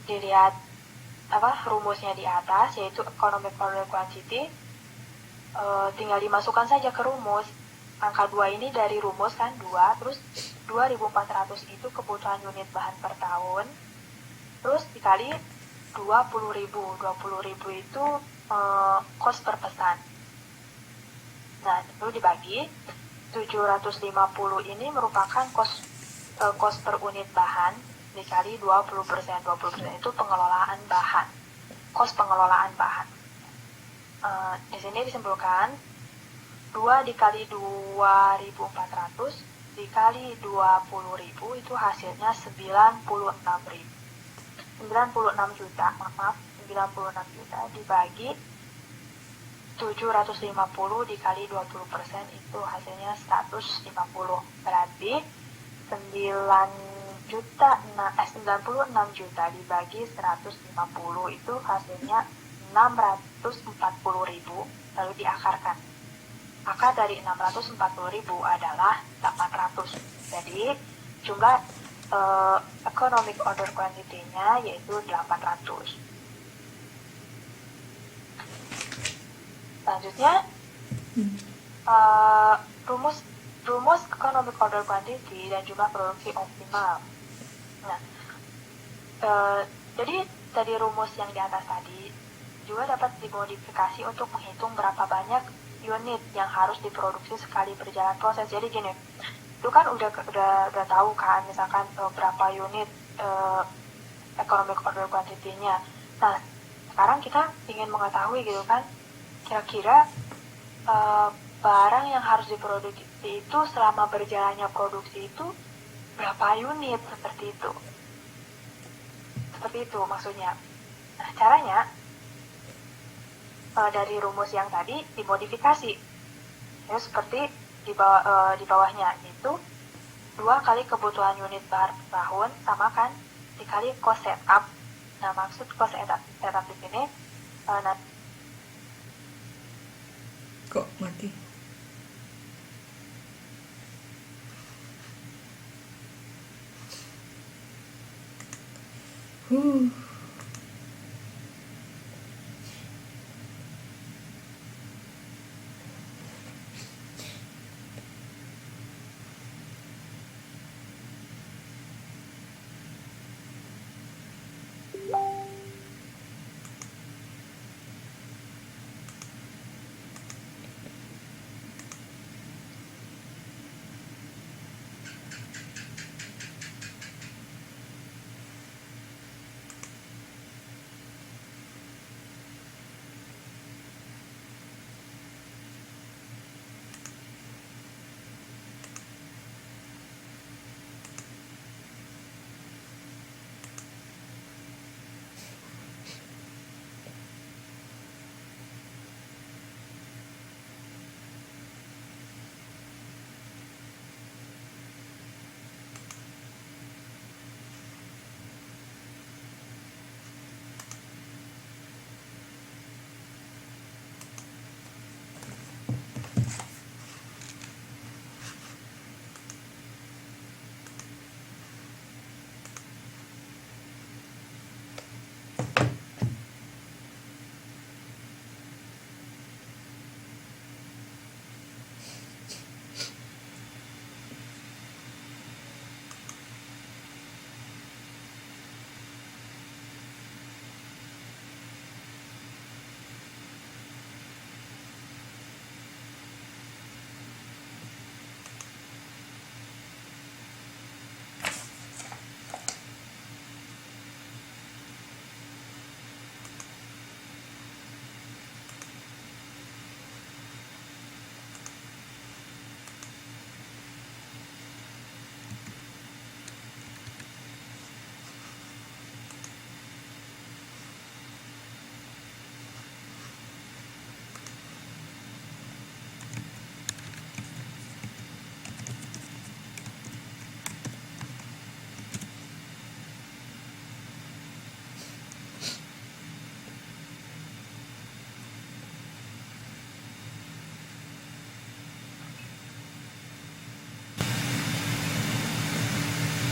dilihat rumusnya di atas, yaitu economic order quantity, tinggal dimasukkan saja ke rumus. Angka 2 ini dari rumus kan 2, terus 2.400 itu kebutuhan unit bahan per tahun, terus dikali 20.000 itu kos per pesan. Nah, itu dibagi 750 ini merupakan kos per unit bahan dikali 20%. 20% itu pengelolaan bahan, kos pengelolaan bahan. Di sini disimpulkan 2 dikali 2.400 dikali 20.000 itu hasilnya 96 juta dibagi 750 dikali 20% itu hasilnya 150. Berarti 96 juta dibagi 150 itu hasilnya 640.000, lalu diakarkan. Akar dari 640.000 adalah 800. Jadi jumlah economic order quantity-nya yaitu 800. Selanjutnya rumus economic order quantity dan jumlah produksi optimal. Nah, jadi dari rumus yang di atas tadi juga dapat dimodifikasi untuk menghitung berapa banyak unit yang harus diproduksi sekali berjalan proses. Jadi gini, itu kan udah tahu kan, misalkan berapa unit economic order quantity-nya. Nah, sekarang kita ingin mengetahui gitu kan, kira-kira barang yang harus diproduksi itu selama berjalannya produksi itu berapa unit, seperti itu maksudnya. Nah, caranya dari rumus yang tadi dimodifikasi ya, seperti di bawahnya itu 2 kali kebutuhan unit bahan per tahun sama kan dikali cost setup. Nah, maksud cost setup di sini Kok mati? Huh.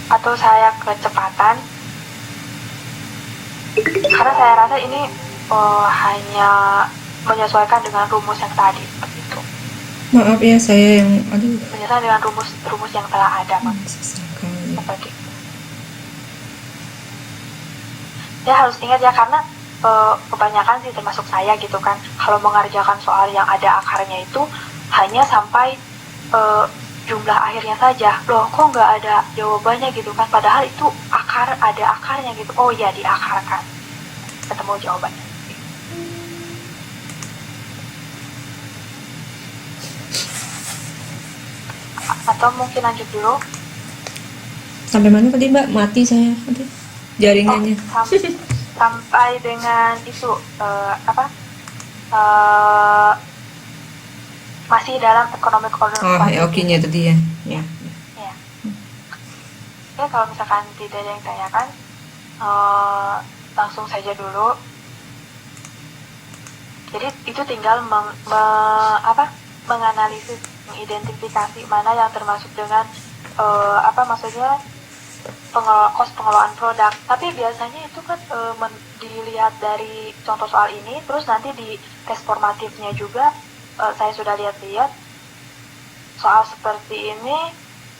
atau saya kecepatan karena saya rasa ini hanya menyesuaikan dengan rumus yang tadi begitu. Maaf ya, saya yang Menyesuaikan dengan rumus yang telah ada, Mas. sekali. Seperti itu. Ya harus ingat ya, karena kebanyakan sih termasuk saya gitu kan, kalau mengerjakan soal yang ada akarnya itu hanya sampai jumlah akhirnya saja. Loh, kok nggak ada jawabannya gitu kan, padahal itu ada akarnya gitu. Oh iya, diakarkan, ketemu jawabannya. Atau mungkin lanjut dulu. Sampai mana tadi Mbak? Mati saya tadi jaringannya. Sampai dengan itu masih dalam economic order. Oke-nya tadi ya. Ya. Ya, kalau misalkan tidak ada yang tanyakan, langsung saja dulu. Jadi itu tinggal menganalisis, mengidentifikasi mana yang termasuk dengan maksudnya kos pengelolaan produk. Tapi biasanya itu kan dilihat dari contoh soal ini, terus nanti di tes formatifnya juga saya sudah lihat-lihat soal seperti ini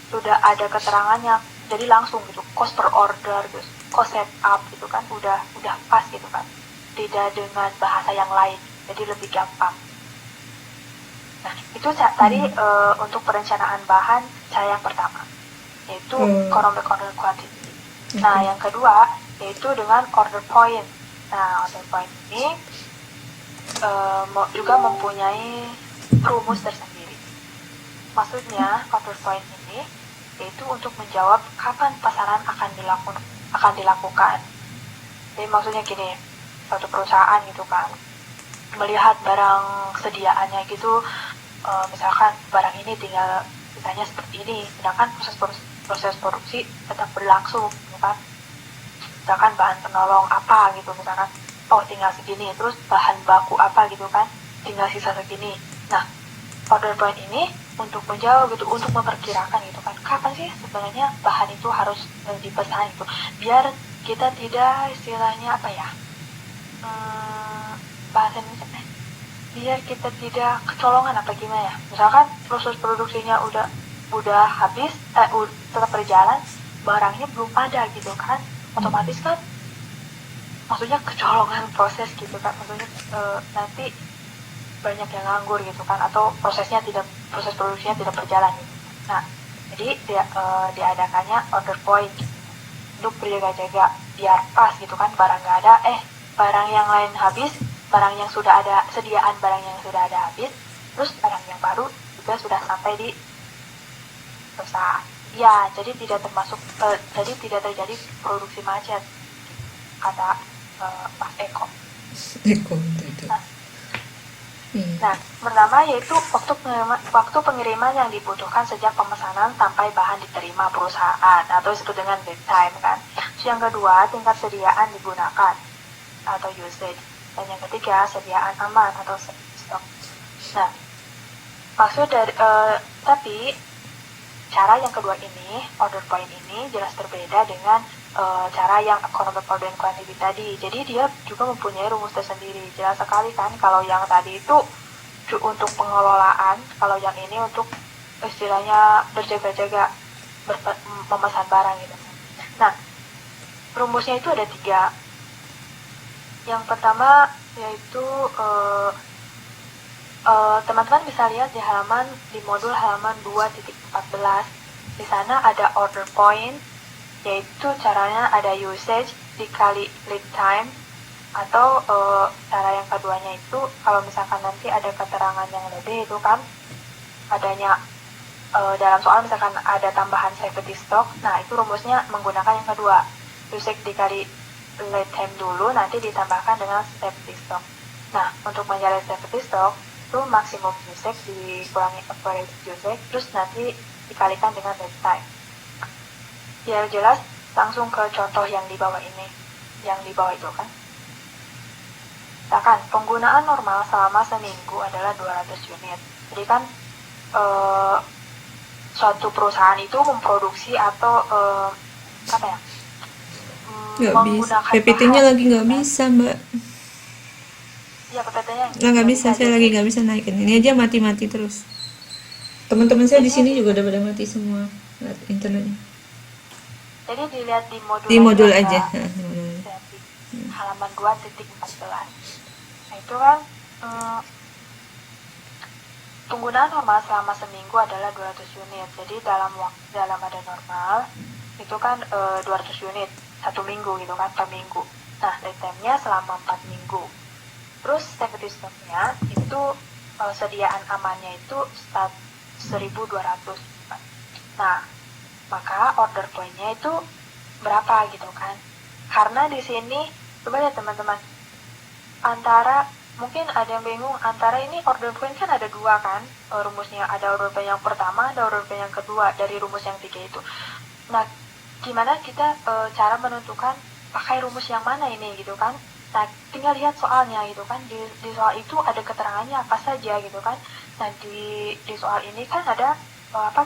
sudah ada keterangannya, jadi langsung gitu cost per order, terus cost setup gitu kan udah pas gitu kan, tidak dengan bahasa yang lain, jadi lebih gampang. Nah itu tadi untuk perencanaan bahan saya yang pertama, yaitu economic order quantity. Nah yang kedua yaitu dengan order point. Nah order point ini juga mempunyai rumus tersendiri. Maksudnya order point ini yaitu untuk menjawab kapan pesanan akan dilakukan. Jadi maksudnya gini, suatu perusahaan gitu kan melihat barang sediaannya gitu misalkan barang ini tinggal misalnya seperti ini, sedangkan proses produksi tetap berlangsung gitu kan. Misalkan bahan penolong apa gitu, misalkan oh tinggal segini, terus bahan baku apa gitu kan, tinggal sisa segini. Nah, order point ini untuk menjauh gitu, untuk memperkirakan gitu kan, kapan sih sebenarnya bahan itu harus dipesan gitu, biar kita tidak istilahnya apa ya, bahasa Indonesia, biar kita tidak kecolongan apa gimana ya. Misalkan proses produksinya udah habis, tetap berjalan, barangnya belum ada gitu kan, otomatis kan maksudnya kecolongan proses gitu kan, maksudnya nanti banyak yang nganggur gitu kan, atau proses produksinya tidak berjalan gitu. Nah, jadi diadakannya order point gitu, untuk berjaga-jaga biar pas gitu kan, barang nggak ada, barang yang lain habis, barang yang sudah ada, sediaan barang yang sudah ada habis, terus barang yang baru juga sudah sampai di perusahaan. Ya, jadi tidak terjadi produksi macet, kata Mas Eko. itu. Nah, pertama yaitu waktu pengiriman yang dibutuhkan sejak pemesanan sampai bahan diterima perusahaan, atau disebut dengan lead time kan. Yang kedua, tingkat sediaan digunakan atau usage. Dan yang ketiga, sediaan aman atau stok. Nah, maksud dari tapi cara yang kedua ini, order point ini jelas berbeda dengan cara yang economic order quantity tadi. Jadi dia juga mempunyai rumus tersendiri. Jelas sekali kan, kalau yang tadi itu untuk pengelolaan, kalau yang ini untuk istilahnya berjaga-jaga memesan barang gitu. Nah, rumusnya itu ada 3. Yang pertama yaitu teman-teman bisa lihat di modul halaman 2.14. Di sana ada order point, yaitu caranya ada usage dikali lead time, atau cara yang keduanya itu kalau misalkan nanti ada keterangan yang lebih itu kan, adanya dalam soal misalkan ada tambahan safety stock. Nah, itu rumusnya menggunakan yang kedua, usage dikali lead time dulu, nanti ditambahkan dengan safety stock. Nah, untuk mencari safety stock itu maksimum usage dikurangi average usage, terus nanti dikalikan dengan lead time. Biar jelas, langsung ke contoh yang di bawah ini, yang di bawah itu kan. Misalkan penggunaan normal selama seminggu adalah 200 unit. Jadi kan suatu perusahaan itu memproduksi atau apa ya? Nggak bisa. PPT-nya lagi nggak bisa, Mbak. Ya, PPT-nya Nggak bisa. Saya lagi nggak bisa naikin. Ini aja mati-mati terus. Teman-teman saya di sini juga udah pada mati semua internetnya. Jadi dilihat di modul aja. Halaman 2.14. Nah, itu kan penggunaan normal selama seminggu adalah 200 unit. Jadi dalam ada normal itu kan 200 unit satu minggu gitu kan, per minggu. Nah, lead time-nya selama 4 minggu. Terus safety stock-nya itu sediaan amannya itu 1.200. Nah, maka order point-nya itu berapa gitu kan? Karena di sini coba ya teman-teman, antara mungkin ada yang bingung, antara ini order point kan ada 2 kan rumusnya, ada order point yang pertama, ada order point yang kedua dari rumus yang 3 itu. Nah, gimana kita cara menentukan pakai rumus yang mana ini gitu kan? Nah, tinggal lihat soalnya gitu kan, di soal itu ada keterangannya apa saja gitu kan. Nah, di soal ini kan ada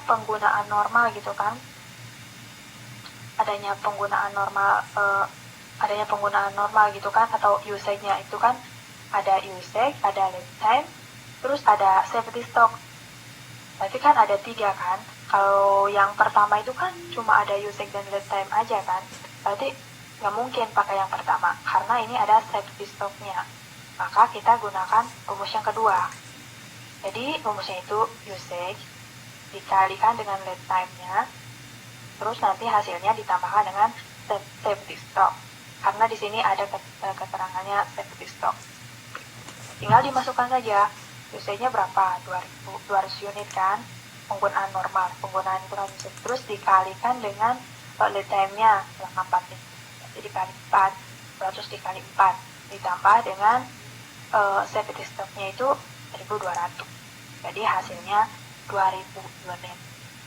penggunaan normal gitu kan, adanya penggunaan normal gitu kan, atau usage-nya itu kan ada usage, ada lead time, terus ada safety stock. Berarti kan ada 3 kan. Kalau yang pertama itu kan cuma ada usage dan lead time aja kan, berarti nggak mungkin pakai yang pertama karena ini ada safety stock-nya. Maka kita gunakan rumus yang kedua. Jadi rumusnya itu usage dikalikan dengan lead time-nya, terus nanti hasilnya ditambahkan dengan safety stock. Karena di sini ada keterangannya safety stock. Tinggal dimasukkan saja. Usage-nya berapa? 200 unit kan? Penggunaan normal. Penggunaan itu kan usage. Terus dikalikan dengan lead time-nya selama 4 minggu. Jadi dikali 4. 200 dikali 4. Ditambah dengan safety stock-nya itu 1.200. Jadi hasilnya 2000 unit.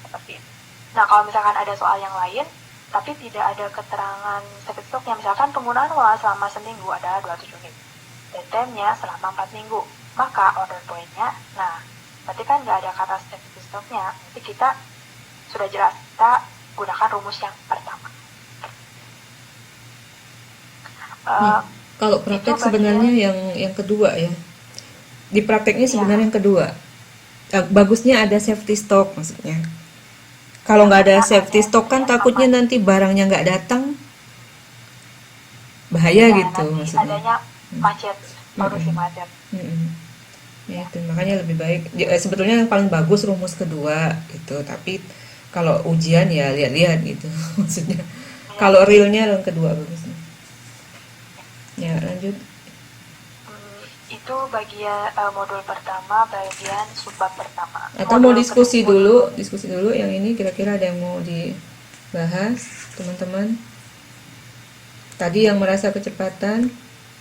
Seperti itu. Nah, kalau misalkan ada soal yang lain, tapi tidak ada keterangan safety stocknya, misalkan penggunaan uang selama seminggu adalah 200 unit, dan time-nya selama 4 minggu, maka order point-nya, nah, berarti kan nggak ada kata safety stock-nya, nanti kita sudah jelas, kita gunakan rumus yang pertama. Kalau praktek sebenarnya yang kedua ya. Di prakteknya sebenarnya yang kedua. Bagusnya ada safety stock maksudnya. Kalau nggak ada safety stock kan takutnya nanti barangnya nggak datang, bahaya Ya, gitu nanti maksudnya. adanya macet, produksi macet. Ya, itu makanya lebih baik. Sebetulnya yang paling bagus rumus kedua gitu. Tapi kalau ujian ya lihat-lihat gitu maksudnya. Kalau realnya yang kedua bagusnya. Ya lanjut. Itu bagian modul pertama, bagian subbab pertama. Atau mau diskusi dulu yang ini kira-kira ada yang mau dibahas teman-teman. Tadi yang merasa kecepatan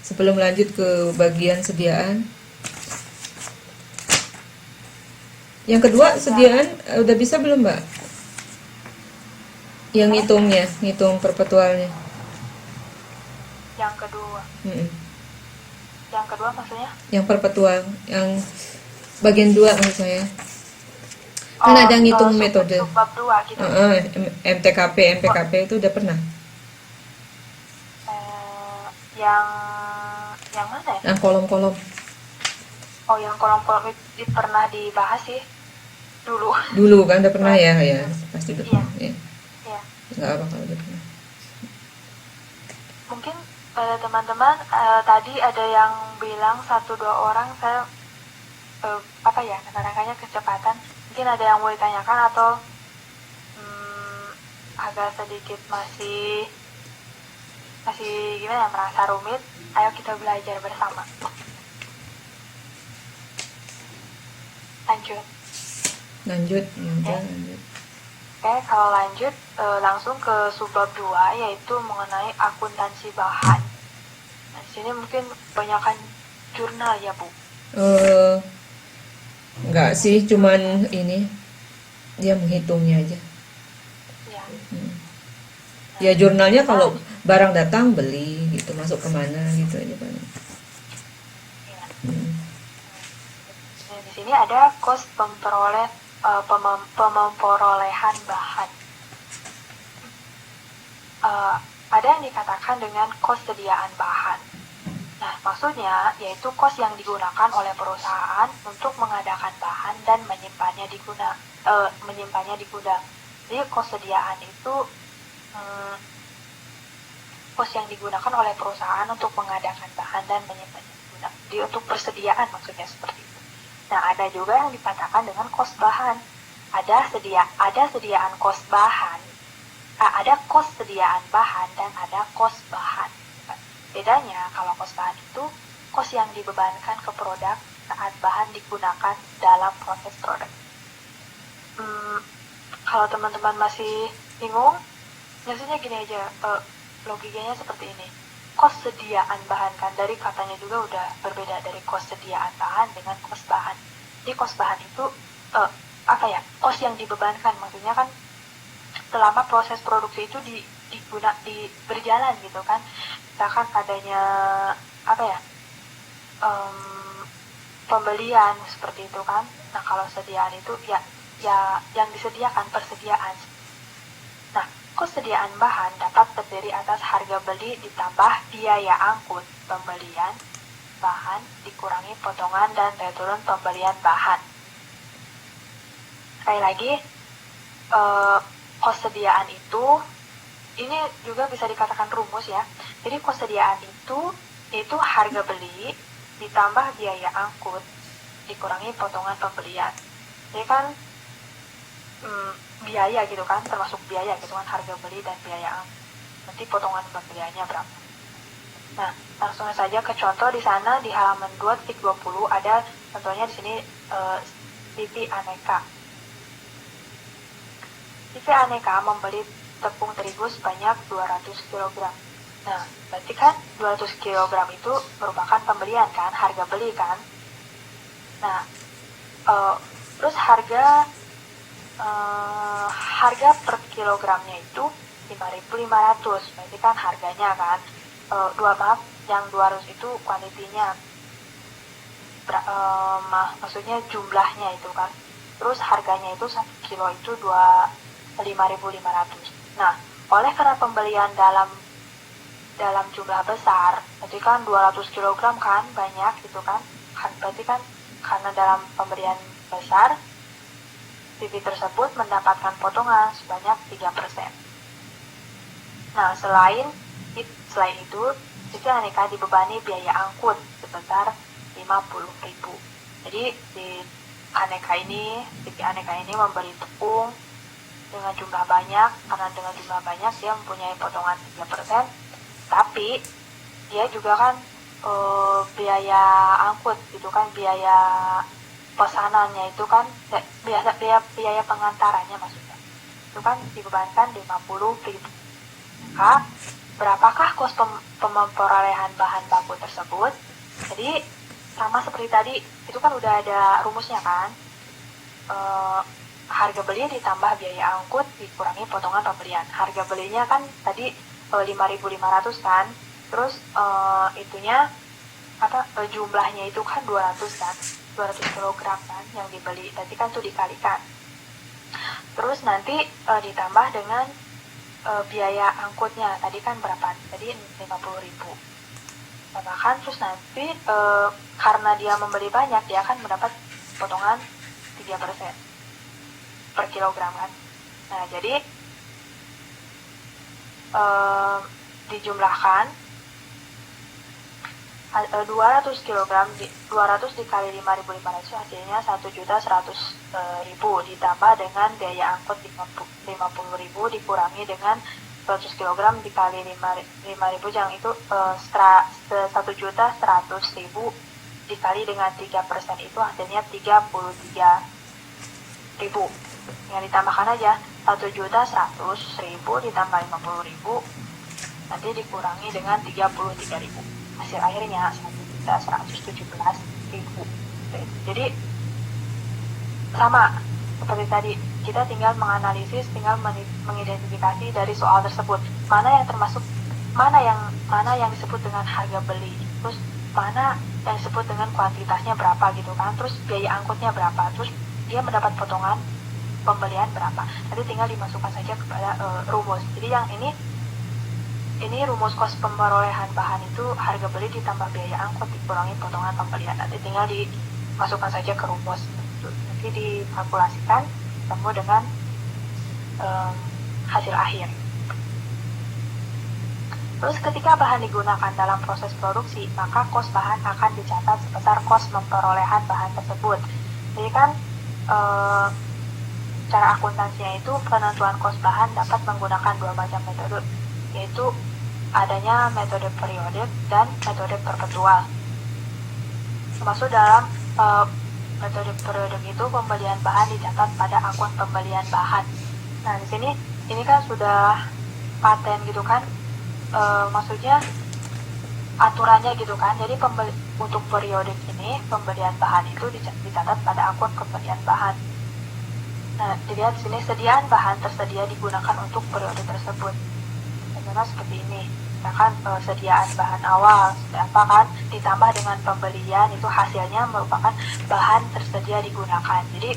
sebelum lanjut ke bagian sediaan. Yang kedua sediaan udah bisa belum Mbak? Yang ngitung perpetualnya. Yang kedua. Yang kedua maksudnya? Yang perpetual, yang bagian 2 maksud saya. Kan ada ngitung metode. Subbab 2 gitu. MTKP itu udah pernah? Yang mana ya? Yang kolom-kolom. Oh, yang kolom-kolom itu pernah dibahas sih dulu. Dulu kan udah pernah ya, pasti udah pernah. Iya. Nggak apa kalau udah pernah. Mungkin pada teman-teman tadi ada yang bilang 1-2 orang saya menerangkannya kecepatan. Mungkin ada yang mau ditanyakan atau agak sedikit masih gimana, merasa rumit. Ayo kita belajar bersama. Lanjut. Lanjut. Oke, kalau lanjut langsung ke subbab 2, yaitu mengenai akuntansi bahan. Nah, di sini mungkin kebanyakan jurnal ya, Bu? Enggak sih, cuman ini dia menghitungnya aja. Ya. Ya jurnalnya kalau barang datang beli gitu, masuk kemana gitu aja Pak. Ya. Nah, di sini ada kos pemperolehan bahan. Ada yang dikatakan dengan kos sediaan bahan. Nah, maksudnya yaitu kos yang digunakan oleh perusahaan untuk mengadakan bahan dan menyimpannya di gudang. Jadi kos sediaan itu kos yang digunakan oleh perusahaan untuk mengadakan bahan dan menyimpannya di gudang. Jadi untuk persediaan maksudnya seperti itu. Nah, ada juga yang dikatakan dengan kos bahan. Ada sediaan kos bahan. Ada kos sediaan bahan dan ada kos bahan. Bedanya kalau kos bahan itu kos yang dibebankan ke produk saat bahan digunakan dalam proses produk. Kalau teman-teman masih bingung, biasanya gini aja, logikanya seperti ini. Kos sediaan bahan kan dari katanya juga udah berbeda dari kos sediaan bahan dengan kos bahan. Jadi kos bahan itu kos yang dibebankan, maksudnya kan selama proses produksi itu berjalan gitu kan. Misalkan adanya pembelian seperti itu kan. Nah, kalau sediaan itu ya yang disediakan persediaan. Nah, kos sediaan bahan dapat terdiri atas harga beli ditambah biaya angkut pembelian bahan dikurangi potongan dan return pembelian bahan. Sekali lagi, kos sediaan itu ini juga bisa dikatakan rumus ya. Jadi kos sediaan itu harga beli ditambah biaya angkut dikurangi potongan pembelian. Jadi kan biaya gitu kan, termasuk biaya gitu kan, harga beli dan biaya angkut. Nanti potongan pembeliannya berapa. Nah, langsung saja ke contoh di sana di halaman 2.20 ada contohnya di sini TV Aneka. TV Aneka membeli tepung terigu sebanyak 200 kg. Nah, berarti kan 200 kg itu merupakan pembelian kan, harga beli kan. Nah, Terus harga per kilogramnya itu 5.500, berarti kan harganya kan yang 200 itu kuantitinya, maksudnya jumlahnya itu kan. Terus harganya itu 1 kilo itu 5.500. Nah, oleh karena pembelian dalam jumlah besar, berarti kan 200 kg kan banyak gitu kan. Berarti kan karena dalam pemberian besar, TV tersebut mendapatkan potongan sebanyak 3%. Nah, selain itu, TV Aneka dibebani biaya angkut sebesar 50.000. Jadi di TV Aneka ini membeli tepung dengan jumlah banyak, karena dengan jumlah banyak dia mempunyai potongan 3%, tapi dia juga kan biaya angkut gitu kan, biaya pesanannya itu kan, biaya pengantarannya maksudnya, itu kan dibebankan 50.000. Maka berapakah kos perolehan bahan baku tersebut? Jadi sama seperti tadi, itu kan udah ada rumusnya kan, harga beli ditambah biaya angkut dikurangi potongan pembelian. Harga belinya kan tadi 5.500 kan, terus jumlahnya itu kan 200 kan, 200 kg kan yang dibeli, tadi kan itu dikalikan. Terus nanti ditambah dengan biaya angkutnya, tadi kan berapa? Tadi 50.000. Bahkan terus nanti karena dia membeli banyak, dia akan mendapat potongan 3% per kilogram kan. Nah, jadi dijumlahkan 200 kg 200 dikali 5.500 hasilnya 1.100.000, ditambah dengan biaya angkut 50.000 dikurangi dengan 100 kg dikali 5.000 yang itu 1.100.000 dikali dengan 3% itu hasilnya 33.000. Yang ditambahkan aja 1.100.000 ditambah 50.000 nanti dikurangi dengan 33.000. Hasil akhirnya 1.117.000. Jadi sama seperti tadi, kita tinggal menganalisis, tinggal mengidentifikasi dari soal tersebut mana yang disebut dengan harga beli, terus mana yang disebut dengan kuantitasnya berapa gitu kan, terus biaya angkutnya berapa, terus dia mendapat potongan pembelian berapa. Nanti tinggal dimasukkan saja kepada rumus. Jadi yang ini rumus kos perolehan bahan itu harga beli ditambah biaya angkut dikurangi potongan pembelian. Nanti tinggal dimasukkan saja ke rumus. Nanti dikalkulasikan ketemu dengan hasil akhir. Terus ketika bahan digunakan dalam proses produksi, maka kos bahan akan dicatat sebesar kos memperolehan bahan tersebut. Jadi kan cara akuntansinya itu penentuan kos bahan dapat menggunakan dua macam metode, yaitu adanya metode periodik dan metode perpetual. Termasuk dalam metode periodik itu pembelian bahan dicatat pada akun pembelian bahan. Nah, di sini ini kan sudah paten gitu kan, maksudnya aturannya gitu kan. Jadi untuk periodik ini pembelian bahan itu dicatat pada akun pembelian bahan. Nah, dilihat di sini sediaan bahan tersedia digunakan untuk periode tersebut. Contohnya seperti ini, misalkan sediaan bahan awal apa kan ditambah dengan pembelian, itu hasilnya merupakan bahan tersedia digunakan. Jadi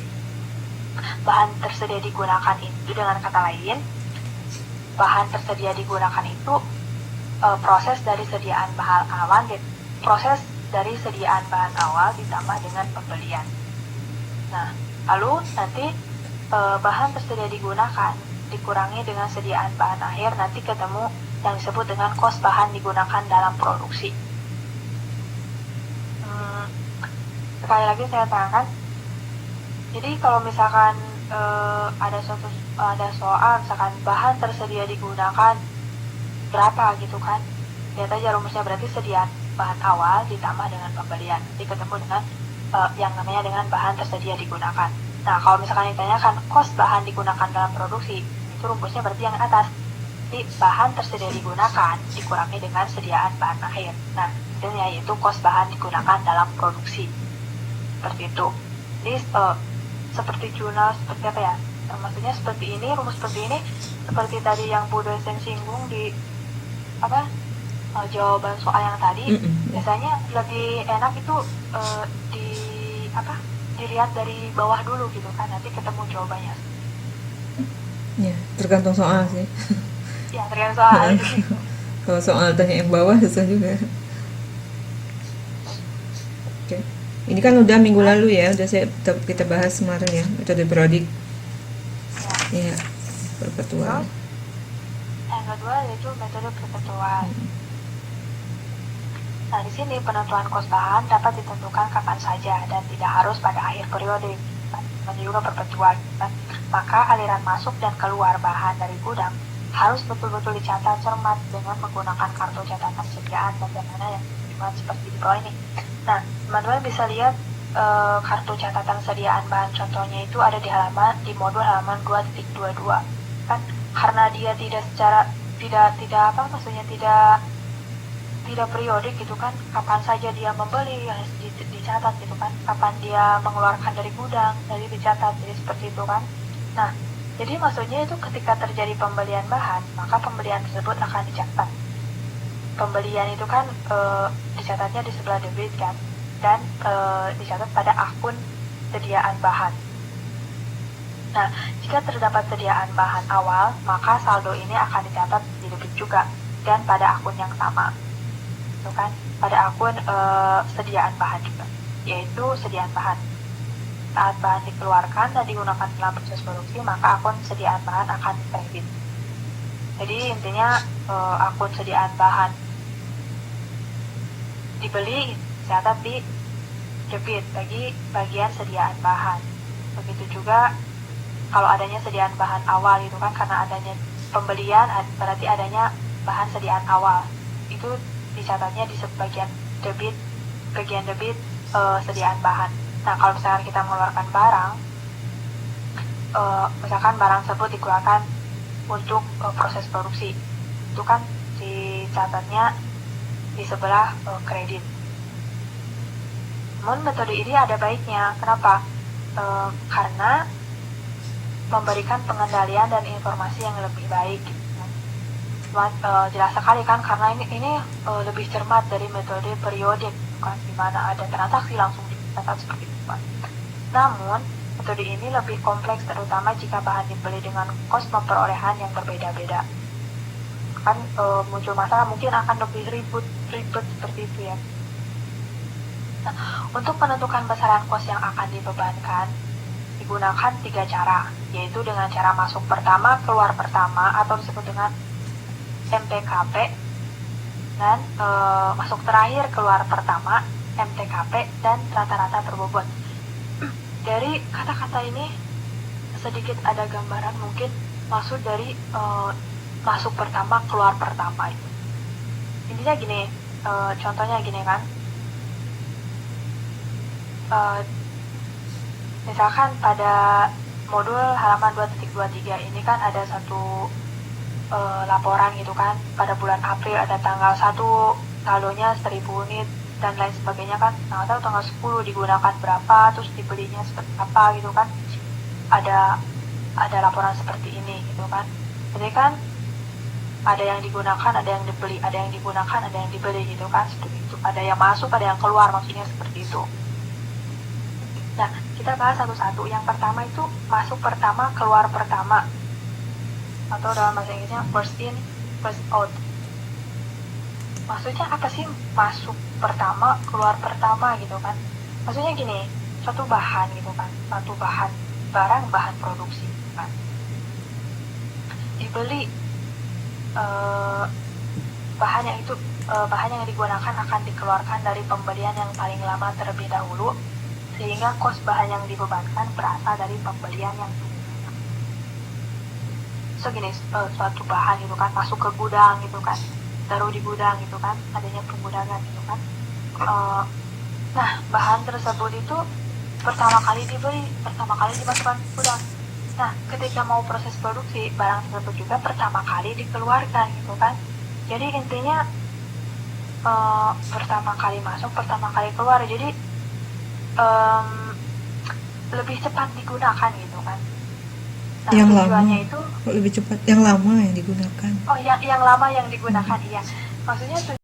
bahan tersedia digunakan itu, dengan kata lain, bahan tersedia digunakan itu proses dari sediaan bahan awal ditambah dengan pembelian. Nah, lalu nanti bahan tersedia digunakan dikurangi dengan sediaan bahan akhir, nanti ketemu yang disebut dengan kos bahan digunakan dalam produksi. Sekali lagi saya terangkan, jadi kalau misalkan ada soal misalkan bahan tersedia digunakan berapa gitu kan, lihat aja rumusnya, berarti sediaan bahan awal ditambah dengan pembelian, nanti ketemu dengan yang namanya dengan bahan tersedia digunakan. Nah, kalau misalkan ditanyakan kos bahan digunakan dalam produksi, itu rumusnya berarti yang atas. Jadi bahan tersedia digunakan dikurangi dengan sediaan bahan akhir. Nah, itu yaitu kos bahan digunakan dalam produksi. Seperti itu. Jadi seperti jurnal, seperti apa ya, maksudnya seperti ini, rumus seperti ini, seperti tadi yang Bu dosen singgung di apa jawaban soal yang tadi. Biasanya lebih enak itu di apa, dilihat dari bawah dulu gitu kan, nanti ketemu jawabannya. Ya, tergantung soal sih. Ya tergantung soal. Kalau soal tanya yang bawah susah juga. Oke. Ini kan udah minggu lalu ya, udah kita bahas kemarin ya, metode Brodick. Ya, perpetual. Terus yang kedua yaitu metode perpetual. Nah, di sini penentuan kos bahan dapat ditentukan kapan saja dan tidak harus pada akhir periode. Dan juga perpetual. Maka aliran masuk dan keluar bahan dari gudang harus betul-betul dicatat cermat dengan menggunakan kartu catatan sediaan bagaimana yang cuma seperti di bawah ini. Nah, teman-teman bisa lihat kartu catatan sediaan bahan contohnya itu ada di modul halaman 2.22 kan, karena dia tidak tidak periodik gitu kan, kapan saja dia membeli harus dicatat gitu kan, kapan dia mengeluarkan dari gudang dari dicatat, jadi seperti itu kan. Nah, jadi maksudnya itu ketika terjadi pembelian bahan, maka pembelian tersebut akan dicatat. Pembelian itu kan dicatatnya di sebelah debit kan, dan dicatat pada akun sediaan bahan. Nah, jika terdapat sediaan bahan awal, maka saldo ini akan dicatat di debit juga dan pada akun yang sama. Itu kan, pada akun sediaan bahan juga, yaitu sediaan bahan. Saat bahan dikeluarkan dan digunakan dalam proses produksi, maka akun sediaan bahan akan dikredit. Jadi intinya akun sediaan bahan dibeli catat di debit bagi bagian sediaan bahan. Begitu juga kalau adanya sediaan bahan awal itu kan, karena adanya pembelian berarti adanya bahan sediaan awal, itu dicatatnya di bagian debit sediaan bahan. Nah, kalau misalkan kita mengeluarkan barang, misalkan barang tersebut dikeluarkan untuk proses produksi, itu kan dicatatnya di sebelah kredit. Namun metode ini ada baiknya. Kenapa? Karena memberikan pengendalian dan informasi yang lebih baik. Jelas sekali kan, karena ini lebih cermat dari metode periodik kan, di mana ada transaksi langsung dicatat seperti itu kan. Namun metode ini lebih kompleks, terutama jika bahan dibeli dengan kos perolehan yang berbeda-beda kan, muncul masalah, mungkin akan lebih ribet seperti itu ya. Nah, untuk menentukan besaran kos yang akan dibebankan digunakan 3 cara, yaitu dengan cara masuk pertama keluar pertama atau disebut dengan MTKP, dan masuk terakhir keluar pertama MTKP, dan rata-rata berbobot. Dari kata-kata ini sedikit ada gambaran mungkin maksud dari masuk pertama keluar pertama itu. Intinya gini, contohnya gini kan, misalkan pada modul halaman 2.23 ini kan ada satu laporan gitu kan, pada bulan April ada tanggal 1 saldonya 1000 unit dan lain sebagainya kan. Nah, atau tanggal 10 digunakan berapa, terus dibelinya seperti apa gitu kan, ada laporan seperti ini gitu kan. Jadi kan ada yang digunakan, ada yang dibeli, ada yang digunakan, ada yang dibeli gitu kan, seperti itu. Ada yang masuk, ada yang keluar, maksudnya seperti itu. Nah, kita bahas satu-satu. Yang pertama itu masuk pertama keluar pertama, atau dalam bahasa Inggrisnya first in first out. Maksudnya apa sih masuk pertama keluar pertama gitu kan? Maksudnya gini, satu bahan gitu kan, satu bahan bahan produksi gitu kan, dibeli, bahan yang digunakan akan dikeluarkan dari pembelian yang paling lama terlebih dahulu, sehingga kos bahan yang dibebankan berasal dari pembelian yang segini. Suatu bahan gitu kan masuk ke gudang gitu kan, taruh di gudang gitu kan, adanya penggudangan gitu kan. Nah, bahan tersebut itu pertama kali dibeli, pertama kali dimasukkan ke gudang. Nah, ketika mau proses produksi, barang tersebut juga pertama kali dikeluarkan gitu kan. Jadi intinya pertama kali masuk, pertama kali keluar. Jadi lebih cepat digunakan gitu kan. Nah, Yang tujuannya lama. itu Kok lebih cepat? Yang lama yang digunakan. yang lama yang digunakan iya. Maksudnya